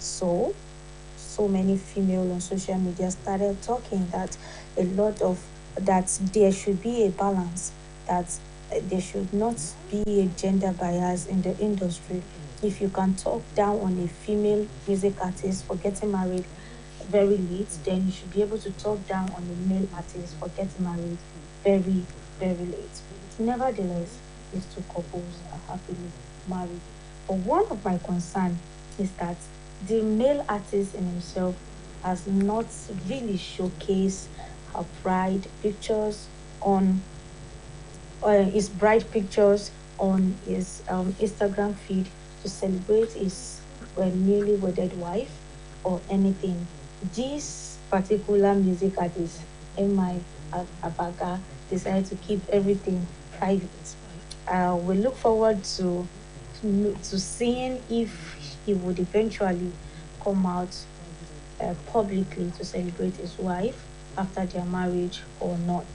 So many female on social media started talking that a lot of that there should be a balance, that there should not be a gender bias in the industry. If you can talk down on a female music artist for getting married very late, then you should be able to talk down on a male artist for getting married very, very late. Nevertheless, these two couples are happily married. But one of my concern is that the male artist in himself has not really showcased her pride pictures on his bride pictures on his Instagram feed to celebrate his newly wedded wife or anything. This particular music artist, M.I. Abaga, decided to keep everything private. We look forward to seeing if he would eventually come out publicly to celebrate his wife after their marriage or not.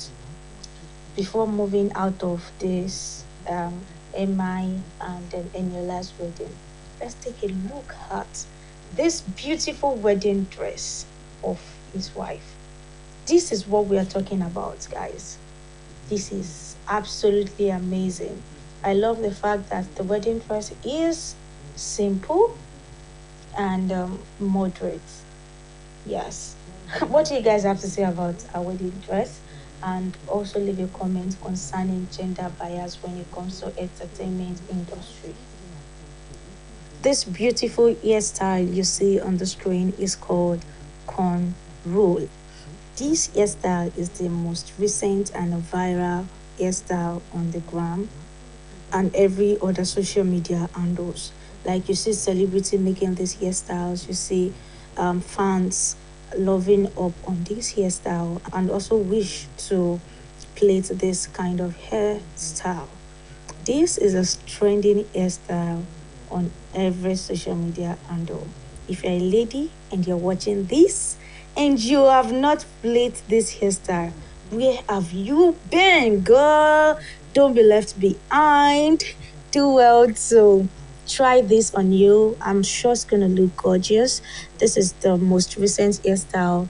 Before moving out of this MI and Eniola's wedding, let's take a look at this beautiful wedding dress of his wife. This is what we are talking about, guys. This is absolutely amazing. I love the fact that the wedding dress is simple and moderate. Yes. What do you guys have to say about our wedding dress? And also leave a comment concerning gender bias when it comes to entertainment industry. This beautiful hairstyle you see on the screen is called corn roll. This hairstyle is the most recent and viral hairstyle on the gram and every other social media handles. Like you see celebrity making these hairstyles, you see fans loving up on this hairstyle and also wish to plait this kind of hairstyle. This is a trending hairstyle on every social media handle. If you're a lady and you're watching this and you have not played this hairstyle, where have you been, girl? Don't be left behind. Do well to try this on you. I'm sure it's gonna look gorgeous. This is the most recent hairstyle,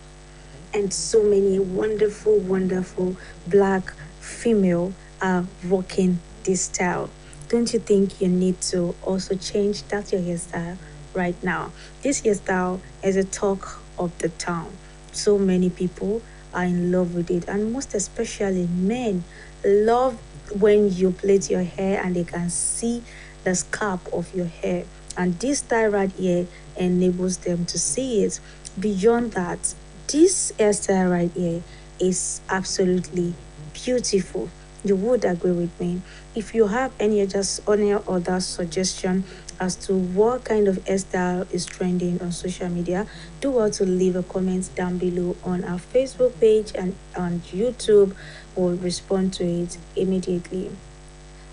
and so many wonderful, wonderful black female are rocking this style. Don't you think you need to also change that your hairstyle right now? This hairstyle is a talk of the town. So many people are in love with it, and most especially men love when you plait your hair and they can see the scalp of your hair. And this style right here enables them to see it. Beyond that, this hairstyle right here is absolutely beautiful. You would agree with me. If you have any other suggestion as to what kind of hairstyle is trending on social media, do also leave a comment down below on our Facebook page and on YouTube. We'll respond to it immediately.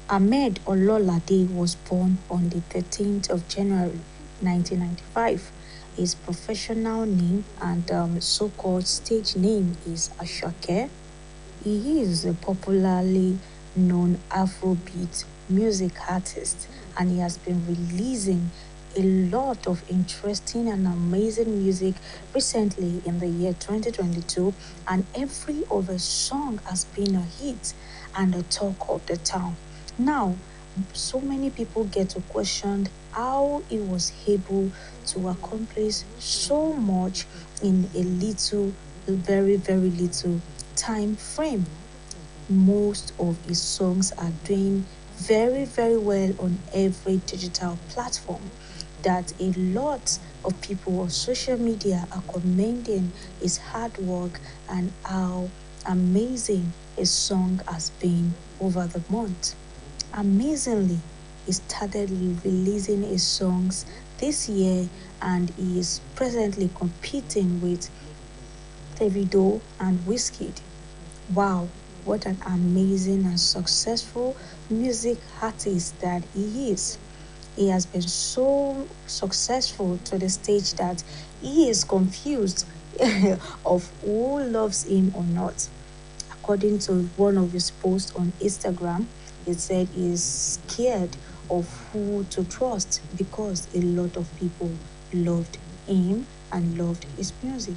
Ahmed Ololade was born on the 13th of January 1995. His professional name and so-called stage name is Ashake. He is a popularly known Afrobeat music artist and he has been releasing a lot of interesting and amazing music recently in the year 2022, and every of his song has been a hit and a talk of the town. Now, so many people get to question how he was able to accomplish so much in a little, very, very little time frame. Most of his songs are doing very, very well on every digital platform. That a lot of people on social media are commending his hard work and how amazing his song has been over the month. Amazingly, he started releasing his songs this year and he is presently competing with Davido and Wizkid. Wow, what an amazing and successful music artist that he is. He has been so successful to the stage that he is confused of who loves him or not. According to one of his posts on Instagram, he said he's scared of who to trust because a lot of people loved him and loved his music.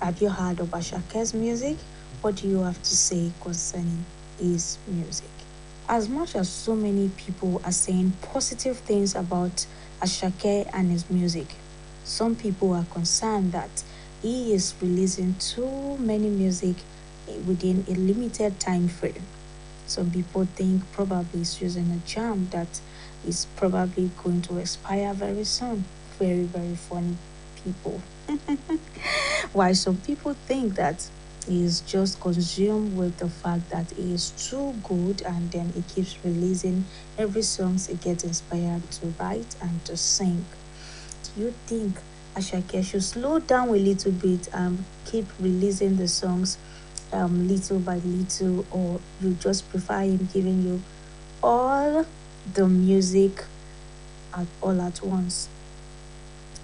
Have you heard of Ashake's music? What do you have to say concerning his music? As much as so many people are saying positive things about Ashake and his music, some people are concerned that he is releasing too many music within a limited time frame. Some people think probably he's using a jam that is probably going to expire very soon. Very, very funny people. Why some people think that he is just consumed with the fact that he is too good and then he keeps releasing every songs he gets inspired to write and to sing. Do you think Ashake should slow down a little bit and keep releasing the songs little by little, or you just prefer him giving you all the music all at once?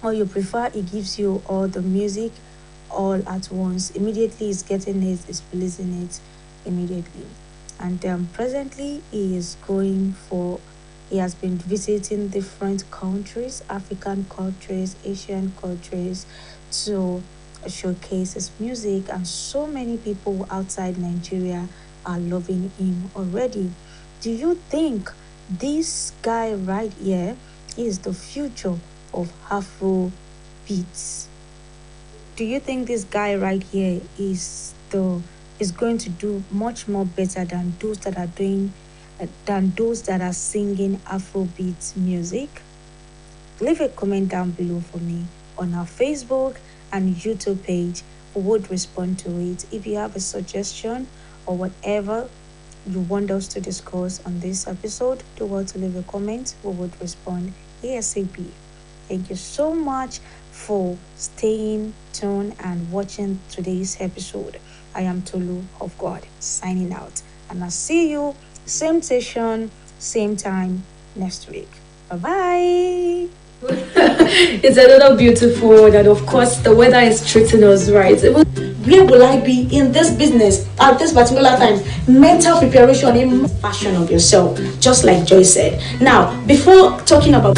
Or you prefer he gives you all the music all at once, immediately he's getting it, he's releasing it immediately? And presently he has been visiting different countries, African countries, Asian countries, to showcase his music, and so many people outside Nigeria are loving him already. Do you think this guy right here is the future of Afro beats? Do you think this guy right here is going to do much more better than those that are doing than those that are singing Afrobeat music? Leave a comment down below for me on our Facebook and YouTube page. We would respond to it. If you have a suggestion or whatever you want us to discuss on this episode, do want to leave a comment. We would respond ASAP. Thank you so much for staying tuned and watching today's episode. I am Tolu of God signing out, and I'll see you same session, same time next week. Bye bye. It's another beautiful word, and of course the weather is treating us right. Where will I be in this business at this particular time? Mental preparation, passion of yourself, just like Joy said. Now, before talking about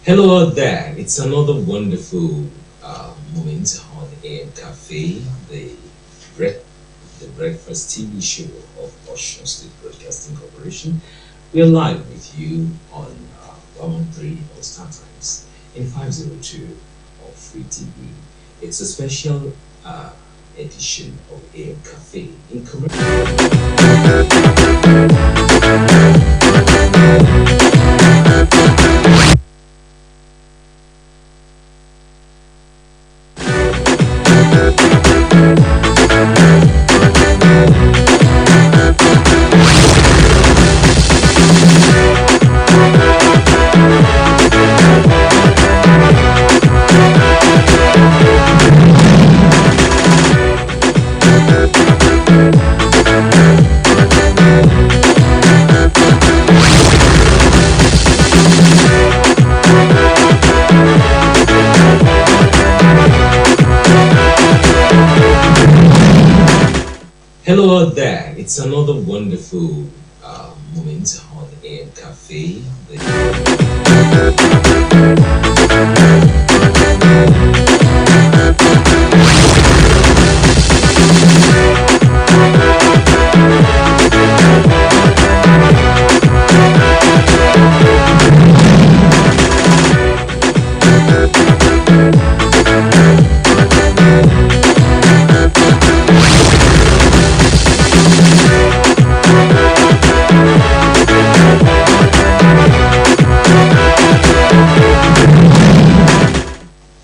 Hello out there, it's another wonderful moment on AM Cafe, the breakfast TV show of Ocean State Broadcasting Corporation. We are live with you on 113 on Star Times in 502 of Free TV. It's a special edition of AM Cafe in Hello out there, it's another wonderful moment on AM Cafe.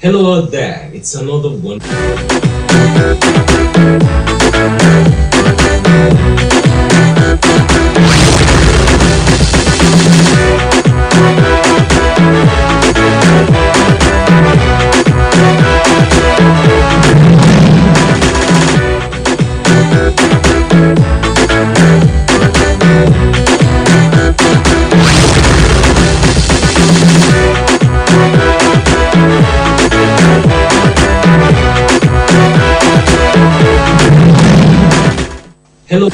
Hello out there, it's another one. Hello.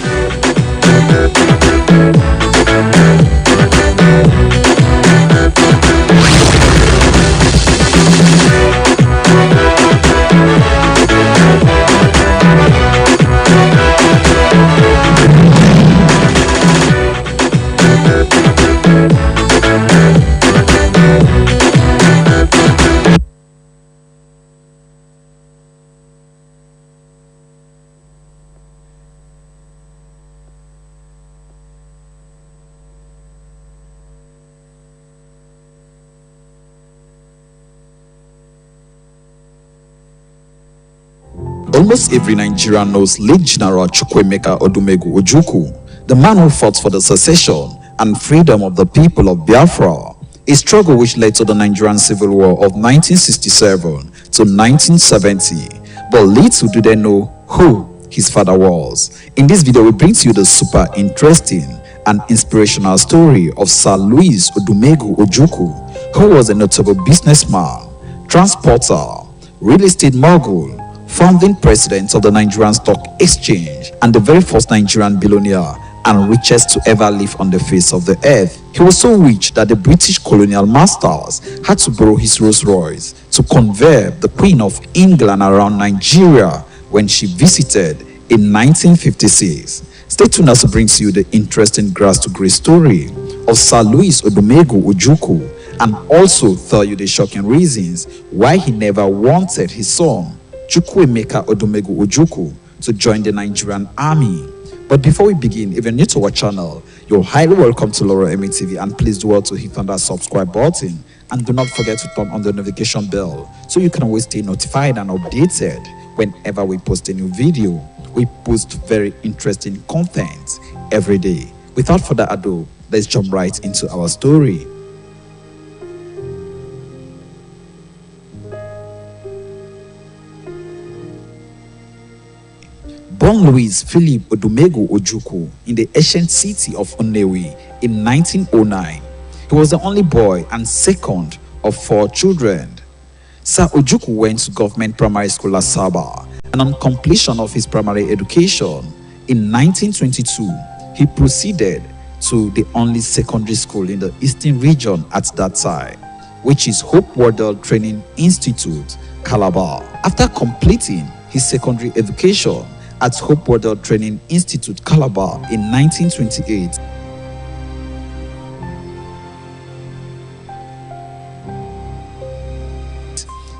Almost every Nigerian knows late General Chukwuemeka Odumegu Ojukwu, the man who fought for the secession and freedom of the people of Biafra, a struggle which led to the Nigerian Civil War of 1967 to 1970. But little do they know who his father was. In this video, we bring to you the super interesting and inspirational story of Sir Louis Odumegu Ojukwu, who was a notable businessman, transporter, real estate mogul, founding president of the Nigerian Stock Exchange, and the very first Nigerian billionaire and richest to ever live on the face of the earth. He was so rich that the British colonial masters had to borrow his Rolls Royce to convey the Queen of England around Nigeria when she visited in 1956. Stay tuned as it brings you the interesting grass to grace story of Sir Louis Odumegu Ojukwu, and also tell you the shocking reasons why he never wanted his son Chukwuemeka Odumegu Ojukwu to join the Nigerian army. But before we begin, if you're new to our channel, you're highly welcome to Laura Emi TV, and please do well to hit on that subscribe button, and do not forget to turn on the notification bell so you can always stay notified and updated whenever we post a new video. We post very interesting content every day. Without further ado, let's jump right into our story. Born Louis Philip Odumegu Ojukwu in the ancient city of Onewi in 1909, he was the only boy and second of 4 children. Sir Ojukwu went to government primary school Asaba, and on completion of his primary education in 1922, he proceeded to the only secondary school in the eastern region at that time, which is Hope Wardell Training Institute, Calabar. After completing his secondary education at Hope Wardell Training Institute, Calabar in 1928,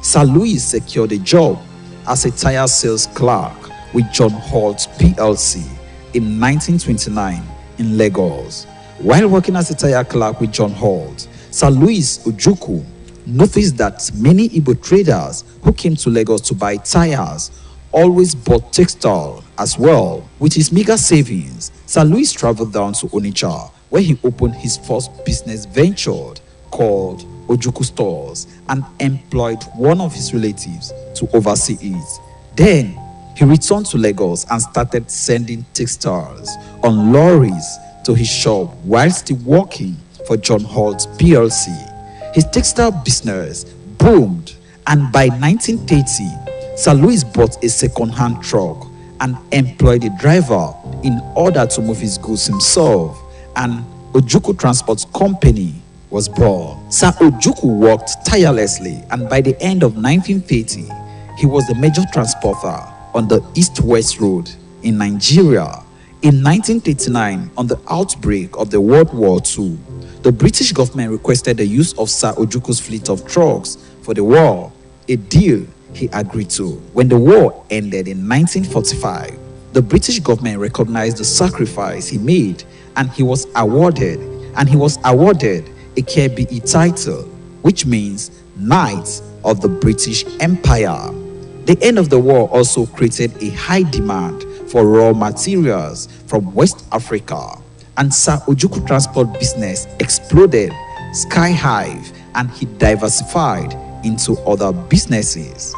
Sir Louis secured a job as a tire sales clerk with John Holt PLC in 1929 in Lagos. While working as a tire clerk with John Holt, Sir Louis Ojukwu noticed that many Igbo traders who came to Lagos to buy tires always bought textile as well. With his meager savings, Sir Louis traveled down to Onitsha, where he opened his first business venture called Ojukwu Stores, and employed one of his relatives to oversee it. Then he returned to Lagos and started sending textiles on lorries to his shop while still working for John Holt PLC. His textile business boomed, and by 1930, Sir Louis bought a second-hand truck and employed a driver in order to move his goods himself, and Ojukwu Transport Company was born. Sir Ojukwu worked tirelessly, and by the end of 1930, he was the major transporter on the East-West Road in Nigeria. In 1939, on the outbreak of the World War II, the British government requested the use of Sir Ojukwu's fleet of trucks for the war, a deal he agreed to. When the war ended in 1945, the British government recognized the sacrifice he made, and he was awarded a KBE title, which means Knight of the British Empire. The end of the war also created a high demand for raw materials from West Africa, and Sir Ojukwu transport business exploded sky high, and he diversified into other businesses.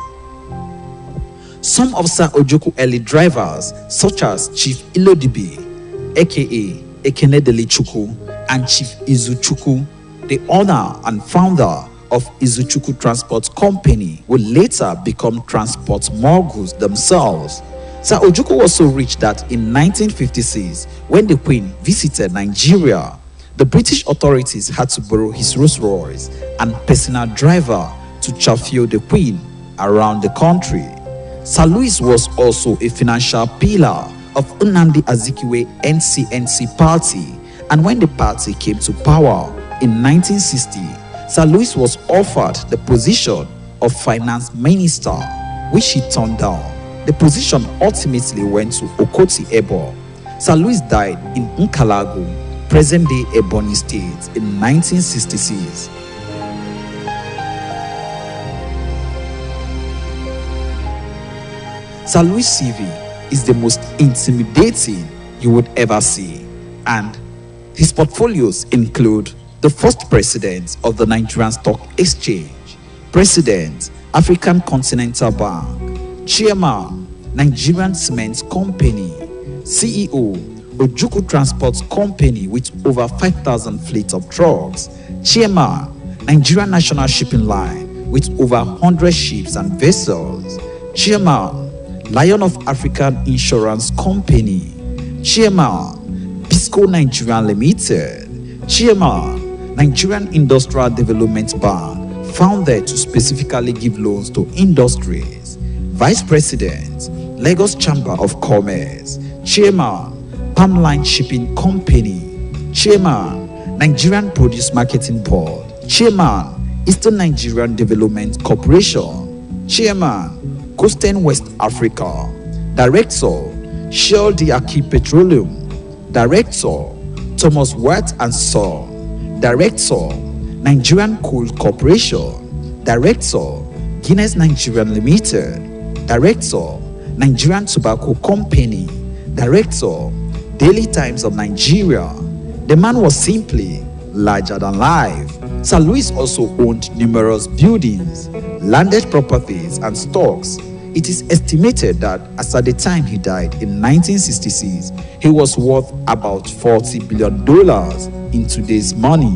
Some of Sir Ojukwu early drivers, such as Chief Ilodibi, aka Ekenedeli Chukwu, and Chief Izu Chukwu, the owner and founder of Izu Chukwu Transport Company, would later become transport moguls themselves. Sir Ojukwu was so rich that in 1956, when the Queen visited Nigeria, the British authorities had to borrow his Rolls Royce and personal driver to chauffeur the Queen around the country. Sir Louis was also a financial pillar of Nnamdi Azikiwe NCNC party, and when the party came to power in 1960, Sir Louis was offered the position of finance minister, which he turned down. The position ultimately went to Okoti Ebo. Sir Louis died in Nkalagu, present-day Ebonyi State, in 1966. Sir Louis' CV is the most intimidating you would ever see, and his portfolios include the first president of the Nigerian Stock Exchange, President, African Continental Bank, Chairman, Nigerian Cement Company, CEO, Ojukwu Transport Company with over 5,000 fleet of trucks, Chairman, Nigerian National Shipping Line with over 100 ships and vessels, Chairman, Lion of African Insurance Company, Chairman, Bisco Nigeria Limited, Chairman, Nigerian Industrial Development Bank, founded to specifically give loans to industries, Vice President, Lagos Chamber of Commerce, Chairman, Palmline Shipping Company, Chairman, Nigerian Produce Marketing Board, Chairman, Eastern Nigerian Development Corporation, Chairman, Coastal West Africa, Director, Shell Diaki Petroleum, Director, Thomas Watt and Son, Director, Nigerian Coal Corporation, Director, Guinness Nigerian Limited, Director, Nigerian Tobacco Company, Director, Daily Times of Nigeria. The man was simply larger than life. Sir Louis also owned numerous buildings, landed properties, and stocks. It is estimated that as at the time he died in 1966, he was worth about $40 billion in today's money.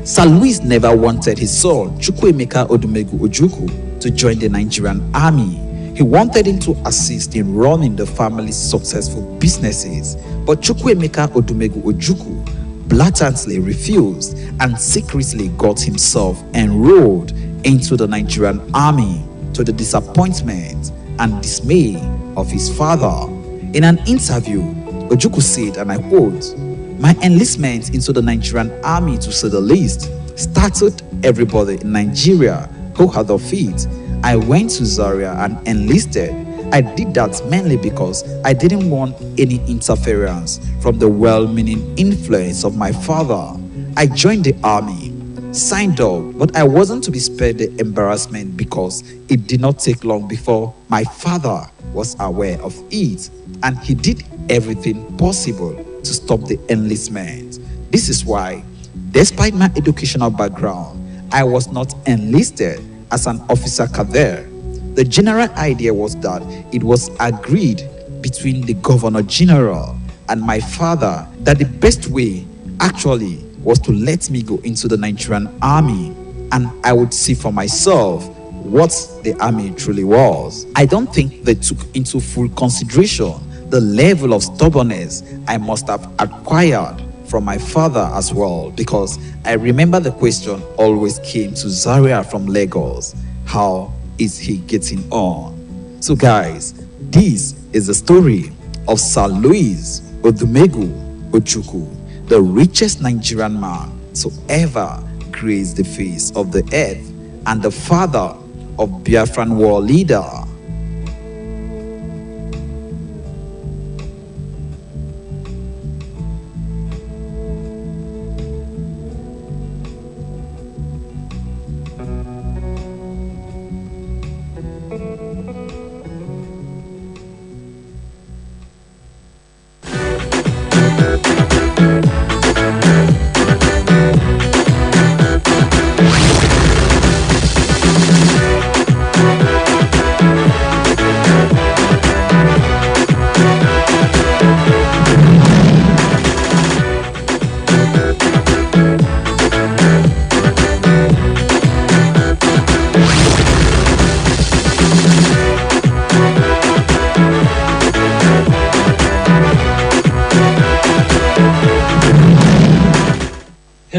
Sir Louis never wanted his son, Chukwuemeka Odumegu Ojukwu, to join the Nigerian army. He wanted him to assist in running the family's successful businesses, but Chukwuemeka Odumegu Ojukwu blatantly refused and secretly got himself enrolled into the Nigerian army, to the disappointment and dismay of his father. In an interview, Ojukwu said, and I quote, "My enlistment into the Nigerian army, to say the least, startled everybody in Nigeria who had of it. I went to Zaria and enlisted. I did that mainly because I didn't want any interference from the well-meaning influence of my father. I joined the army, signed up, but I wasn't to be spared the embarrassment because it did not take long before my father was aware of it, and he did everything possible to stop the enlistment. This is why, despite my educational background, I was not enlisted as an officer cadre. The general idea was that it was agreed between the Governor General and my father that the best way actually was to let me go into the Nigerian army, and I would see for myself what the army truly was. I don't think they took into full consideration the level of stubbornness I must have acquired from my father as well, because I remember the question always came to Zaria from Lagos: how is he getting on? So guys, this is the story of Sir Louis Odumegu Ojukwu, the richest Nigerian man to ever grace the face of the earth and the father of Biafran war leader.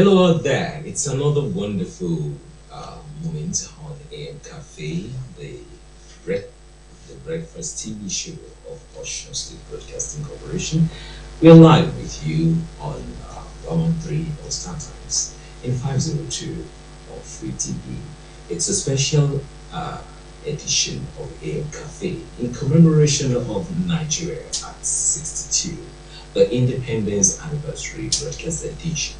Hello out there. It's another wonderful moment on AM Cafe, break, the breakfast TV show of Ocean State Broadcasting Corporation. We are live with you on 113 or Star Times in 502 of Free TV. It's a special edition of AM Cafe in commemoration of Nigeria at 62, the Independence Anniversary Broadcast Edition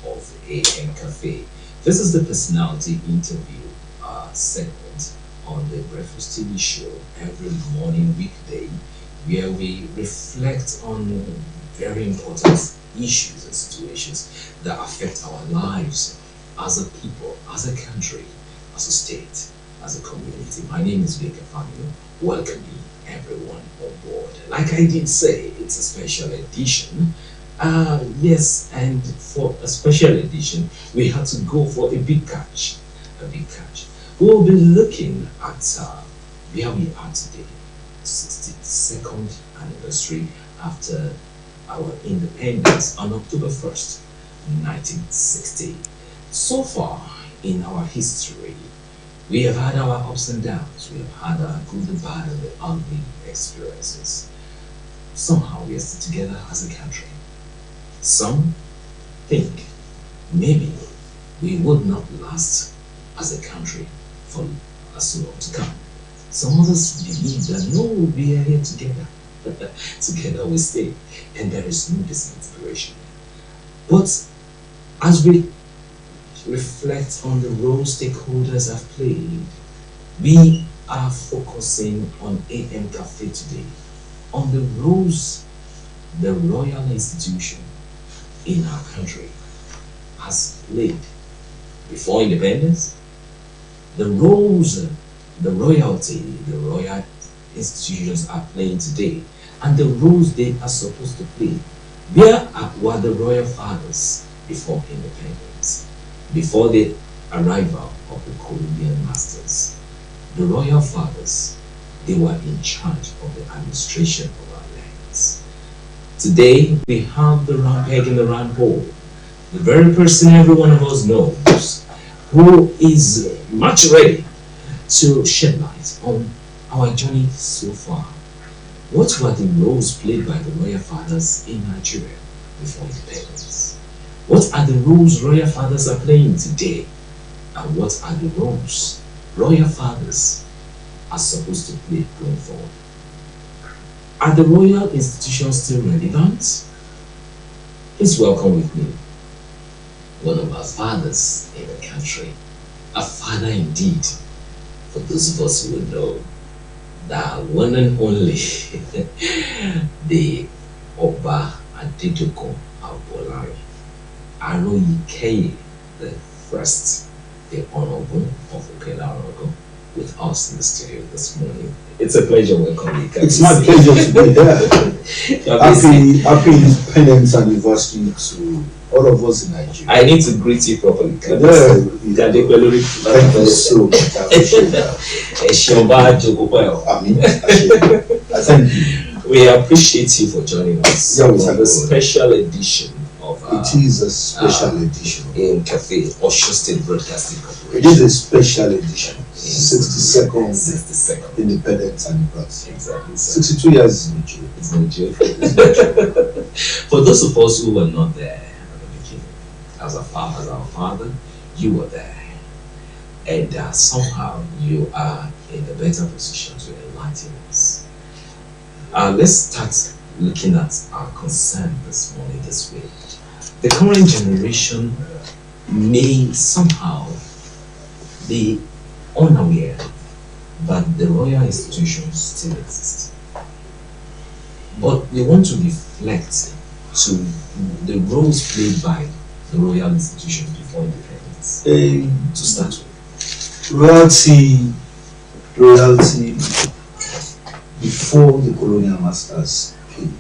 of AM Cafe. This is the personality interview segment on the Breakfast TV show every morning weekday, where we reflect on very important issues and situations that affect our lives as a people, as a country, as a state, as a community. My name is Baker Famino. Welcoming everyone on board. Like I did say, it's a special edition. Yes, and for a special edition, we had to go for a big catch. A big catch. We will be looking at where we are today, 62nd anniversary after our independence on October 1st, 1960. So far in our history, we have had our ups and downs. We have had our good, the bad, and the ugly experiences. Somehow we are still together as a country. Some think maybe we would not last as a country for as long to come. Some others believe that no, we are here together. Together we stay, and there is no disintegration. But as we reflect on the role stakeholders have played, we are focusing on AM Cafe today, on the roles the royal institution in our country has played before independence, the roles the royalty, the royal institutions are playing today, and the roles they are supposed to play. Where were the royal fathers before independence, before the arrival of the colonial masters? The royal fathers, they were in charge of the administration of our lands. Today, we have the round peg in the round hole. The very person every one of us knows, who is much ready to shed light on our journey so far. What were the roles played by the royal fathers in Nigeria before independence? What are the roles royal fathers are playing today? And what are the roles royal fathers are supposed to play going forward? Are the royal institutions still relevant? Please welcome with me one of our fathers in the country, a father indeed, for those of us who would know, the one and only, the Oba Adedogun Abolari Aroyikeye the first, the Honorable of Okela Orogo, with us in the studio this morning. It's a pleasure welcoming you. It's my pleasure to be here. Happy Independence Anniversary to all of us in Nigeria. I need to greet you properly. Thank you so much. I appreciate that. I thank you. We appreciate you for joining us Yeah, on the special edition of it is a special edition. AM Cafe, Ocean State Broadcasting It Corporation. is a special edition. 62nd 62nd. Independence Anniversary. Exactly. 62 years is no joke. It's no joke. For those of us who were not there at the beginning, as our father, you were there. And somehow you are in a better position to enlighten us. Let's start looking at our concern this morning this way. The current generation may somehow be unaware that the royal institutions still exist. But we want to reflect to the roles played by the royal institutions before independence. To start with. Royalty before the colonial masters came.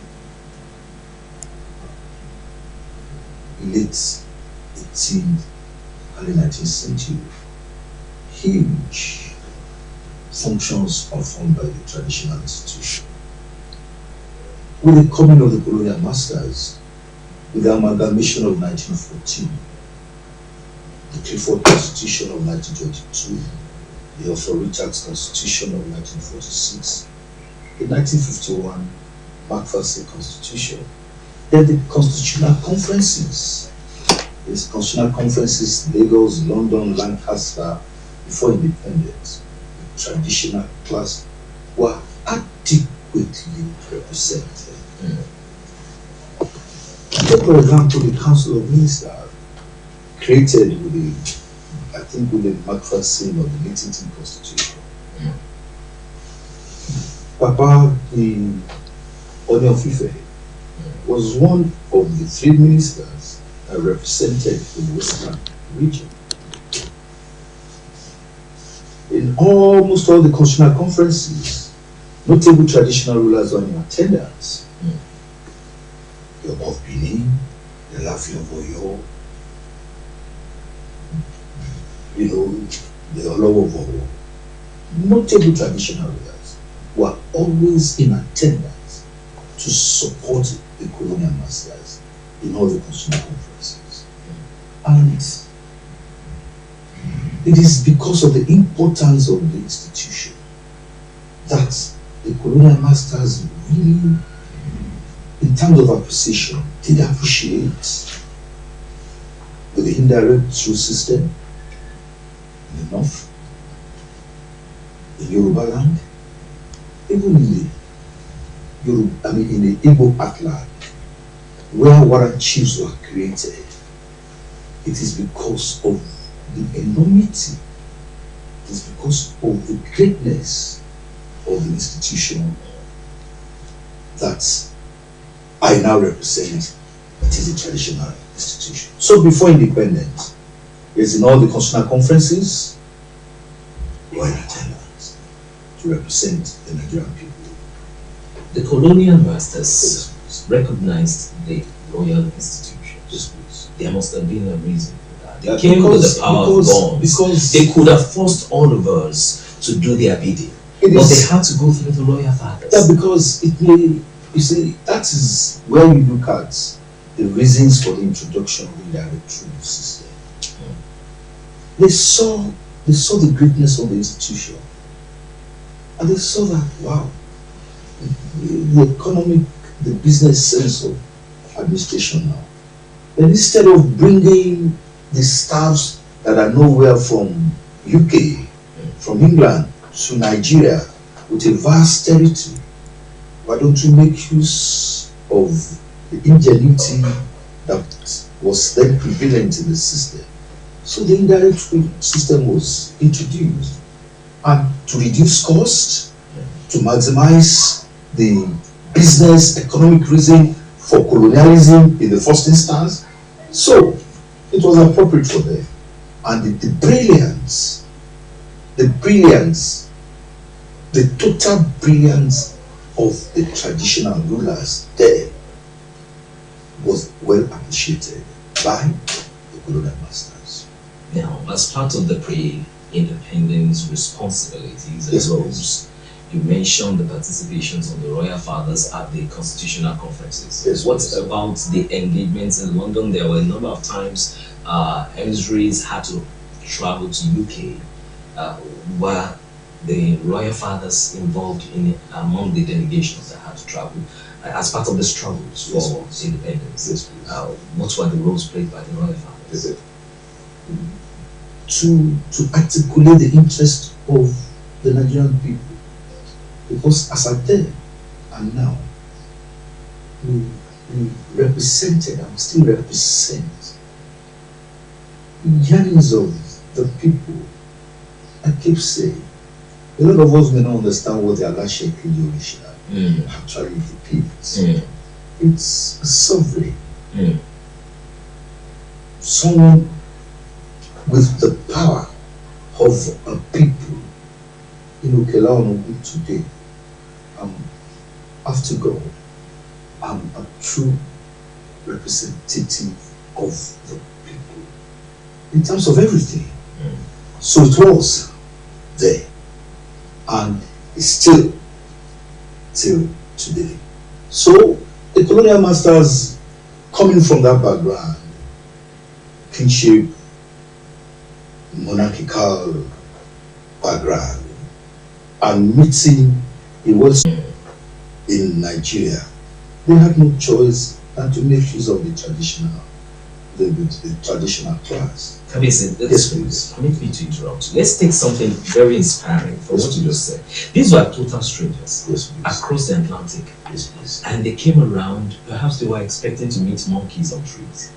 Late 18th, early 19th century. Huge functions performed by the traditional institution. With the coming of the colonial masters, with the amalgamation of 1914, the Clifford Constitution of 1922, the Arthur Richards Constitution of 1946, the 1951 McPherson Constitution, then the constitutional conferences. There's constitutional conferences, Lagos, London, Lancaster, before independence. The traditional class were adequately represented. Take, for example, the Council of Ministers, created with the, I think, with the McPherson or the Lexington Constitution. Papa, the Oni of Ife, was one of the 3 ministers that represented the Western region. In almost all the constitutional conferences, notable traditional rulers were in attendance. The Oba of Benin, the Lafi of Oyo, the Olowo of Owo. Notable traditional rulers were always in attendance to support the colonial masters in all the constitutional conferences. And it is because of the importance of the institution that the colonial masters really, in terms of appreciation, did appreciate with the indirect true system in the north, in Yoruba land, even in the Igbo heartland, where warrant chiefs were created. It is because of the enormity, it is because of the greatness of the institution that I now represent. It is a traditional institution. So before independence, it's in all the constitutional conferences, we were in attendance to represent the Nigerian people. The colonial masters recognized the royal institutions. There must have been a reason for that. They came with the power of bonds. Because they could have forced all of us to do their bidding. But they had to go through the royal fathers. Yeah, because you see, that is where you look at the reasons for the introduction of the indirect truth system. They saw the greatness of the institution. And they saw that, wow, the economic, the business sense of administration now. And instead of bringing the staffs that are nowhere from UK, from England to Nigeria with a vast territory, why don't you make use of the ingenuity that was then prevalent in the system? So the indirect system was introduced, and to reduce cost, to maximize the business economic reason for colonialism in the first instance. So it was appropriate for them. And the brilliance, the total brilliance of the traditional rulers there was well appreciated by the colonial masters. Now, as part of the pre-independence responsibilities and roles, you mentioned the participations of the royal fathers at the constitutional conferences. Yes, what about the engagements in London? There were a number of times emissaries had to travel to UK. Were the royal fathers involved in among the delegations that had to travel as part of the struggles for independence? What were the roles played by the royal fathers? To articulate the interest of the Nigerian people. Because as at then and now, we represented and still represent yearnings of the people. I keep saying, a lot of us may not understand what the Alashe Kili actually depicts. It's a sovereign, someone with the power of a people. Today, after God, I'm a true representative of the people in terms of everything. So it was there, and it's still till today. So the colonial masters, coming from that background, kinship, monarchical background and meeting a West in Nigeria, they had no choice than to make use of the traditional class. Kabisi, Yes, please. permit me to interrupt you. Let's take something very inspiring from Yes, what you please. just said. These were total strangers Yes, please. across the Atlantic, Yes, please. and they came around. Perhaps they were expecting to meet monkeys on trees,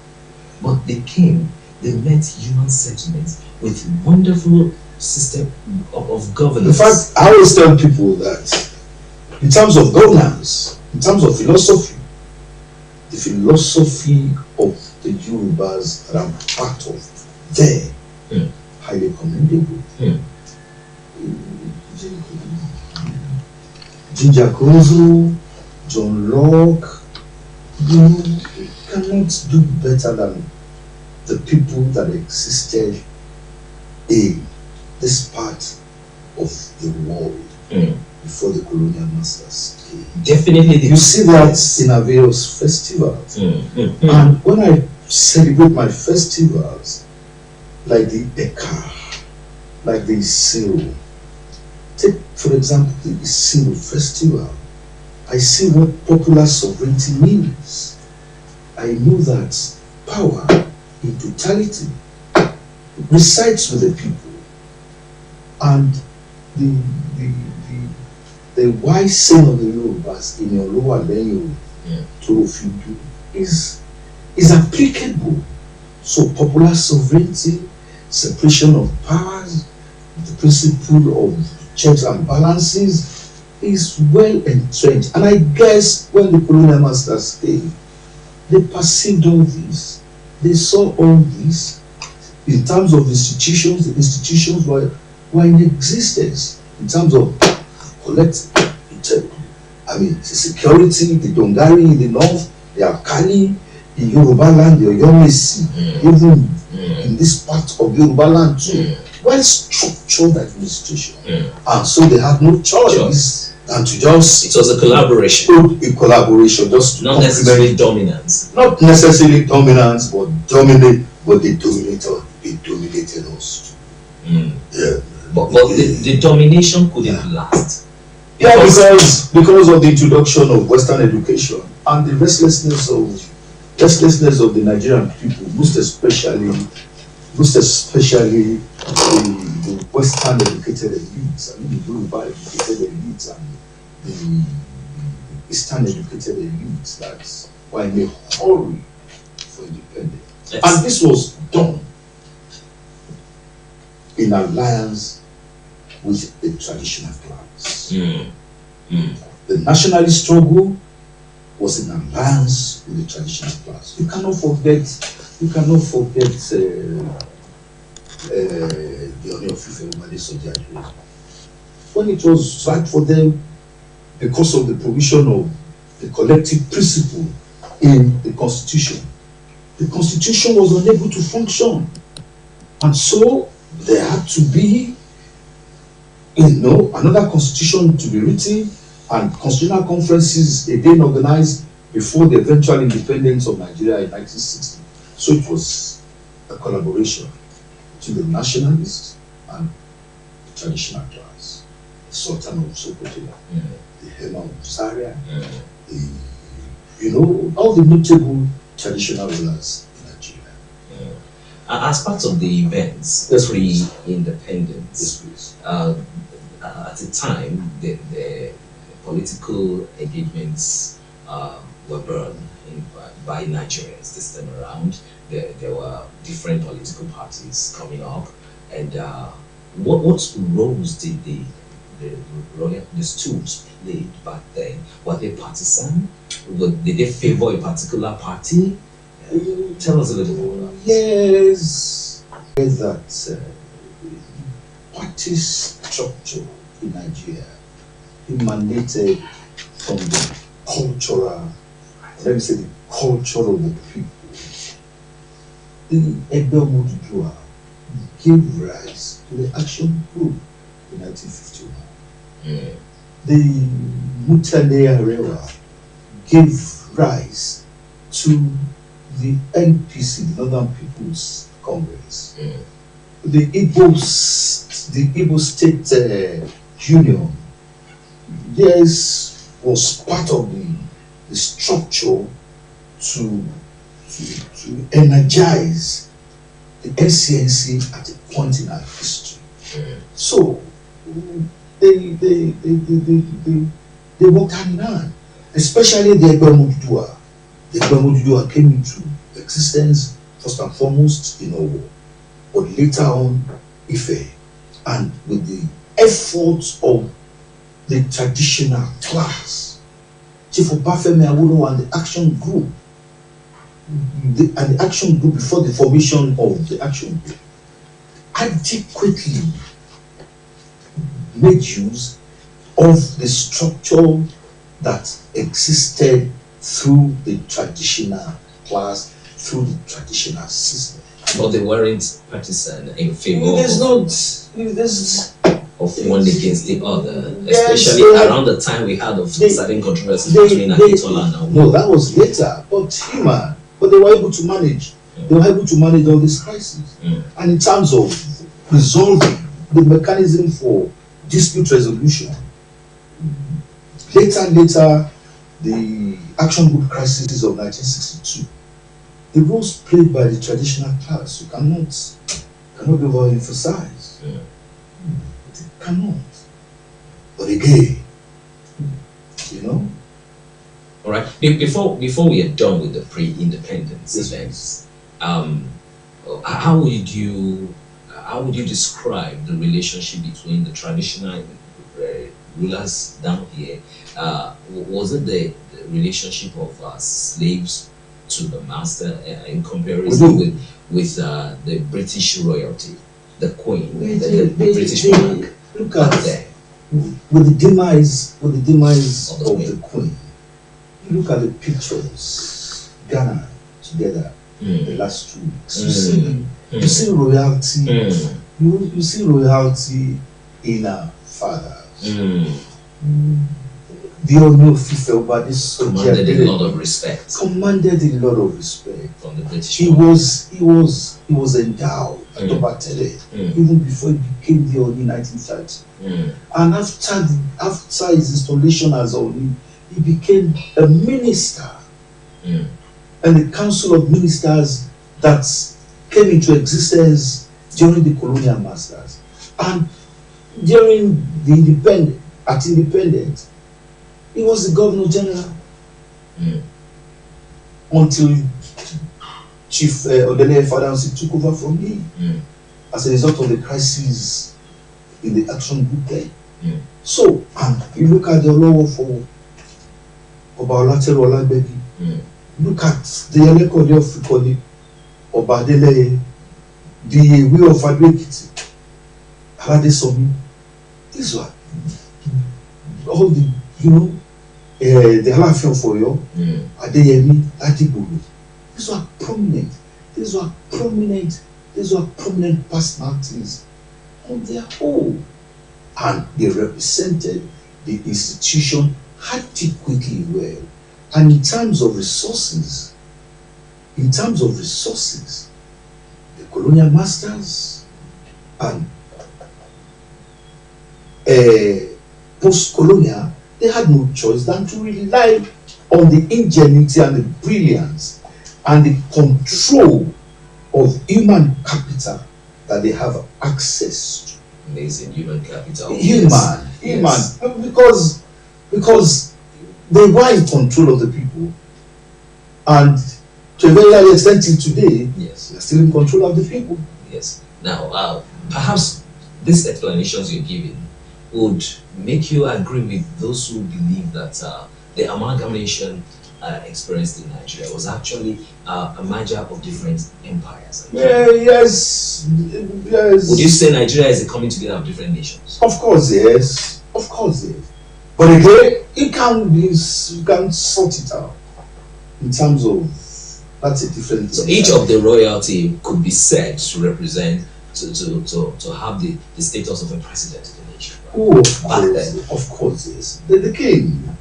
but they came. They met human settlements with wonderful system of In governance. fact, I always tell people that in terms of governance, in terms of philosophy, the philosophy of the Yorubas that I'm part of, there, highly commendable. Ginger Kozo, John Locke, you cannot do better than the people that existed in this part of the world before the colonial masters came. Definitely, You see that in our various festivals. And when I celebrate my festivals, like the Eka, like the Isiro, take for example the Isiro festival, I see what popular sovereignty means. I know that power in totality resides with the people, and the wise saying of the Yorubas in your lower level to is applicable. So popular sovereignty, separation of powers, the principle of checks and balances is well entrenched. And I guess when the colonial masters came, they perceived all this, they saw all this. In terms of institutions, the institutions were in existence. In terms of collective, the security, the Dongari in the north, the Akali, the Yoruba land, the Oyomesi, even in this part of Yoruba land too, well structured administration. And so they had no choice than to just. It was a collaboration. A collaboration, just to Not necessarily dominance. Not necessarily dominance, but dominate. But they dominated us too. Yeah. But the domination couldn't last. Yeah, because of the introduction of Western education and the restlessness of the Nigerian people, most especially the Western educated elites. I mean the Yoruba educated elites and the Eastern educated elites that were in a hurry for independence. Yes. And this was done in alliance with the traditional class. The nationalist struggle was in alliance with the traditional class. You cannot forget the Oni of Ife Sojaji. When it was right for them, because of the provision of the collective principle in the Constitution was unable to function. And so there had to be another constitution to be written, and constitutional conferences again organized before the eventual independence of Nigeria in 1960. So it was a collaboration between the nationalists and the traditional class, the Sultan of Sokoto, the Hema of Zaria, all the notable traditional rulers in Nigeria. As part of the events, Yes, pre-independence, please. At the time, the political engagements were burned by Nigerians this time around. There were different political parties coming up, and what roles did the stools played back then? Were they partisan? Did they favor a particular party? Tell us a little more. Yes, that party structure in Nigeria emanated from the cultural, let me say the culture of the people. The Egbe Modudua gave rise to the Action Group in 1951. The Mutale Arewa gave rise to the NPC, the Northern People's Congress. the Igbo State Union, was part of the structure to energize the NCNC at a point in our history. So they worked hand in hand, especially the Egbe The Egbe came into existence first and foremost in Owo, but later on Ife, and with the efforts of the traditional class, Chief Obafemi Awolowo and the Action Group, and the Action Group before the formation of the Action Group, adequately made use of the structure that existed through the traditional class, through the traditional system. But they weren't partisan in favor of one against the other, especially around the time we had of certain controversies between Akitola and Awolowo. No, that was later, but they were able to manage. They were able to manage all these crises. And in terms of resolving the mechanism for dispute resolution, later, the Action Group crisis of 1962, the roles played by the traditional class, you cannot be overemphasized. It cannot. But again, All right. Before we are done with the pre-independence events, how would you describe the relationship between the traditional rulers down here? Was it the relationship of slaves to the master in comparison with the British royalty, the Queen, the British monarch? Look at that. With the demise of the Queen, you look at the pictures Ghana together the last 2 weeks. You see royalty. You see royalty in our fathers. The Ooni of Ife over this commanded a lot of respect. Commanded a lot of respect from the British. He was endowed at Obatele even before he became the Ooni in 1930. And after his installation as Ooni, he became a minister. And the Council of Ministers that came into existence during the colonial masters and during the independence. He was the Governor General until Chief Odeleye Fadansi took over from me as a result of the crisis in the Action Group then. So, and you look at the law for Oba Olatero Olagbegi, look at the Elekode of Fikoli, Oba Adeleye, the Ewe of Ado-Ekiti, Aladesomi. These were all the, the Alaafin of Oyo, Adeyemi, Adigboru. These were prominent. These were prominent personalities on their own, and they represented the institution adequately well. And in terms of resources, the colonial masters and post-colonial, they had no choice than to rely on the ingenuity and the brilliance and the control of human capital that they have access to. Amazing human capital. Human. Because they were in control of the people, and to a very large extent till today, yes, they are still in control of the people. Yes. Now, perhaps these explanations you're giving would make you agree with those who believe that the amalgamation experienced in Nigeria was actually a merger of different empires. Yes. Would you say Nigeria is a coming together of different nations? Of course, yes. But again, you can sort it out in terms of that's a different. So each of the royalty could be said to represent to have the status of a president in the nation. Oh, of course, yes. The king,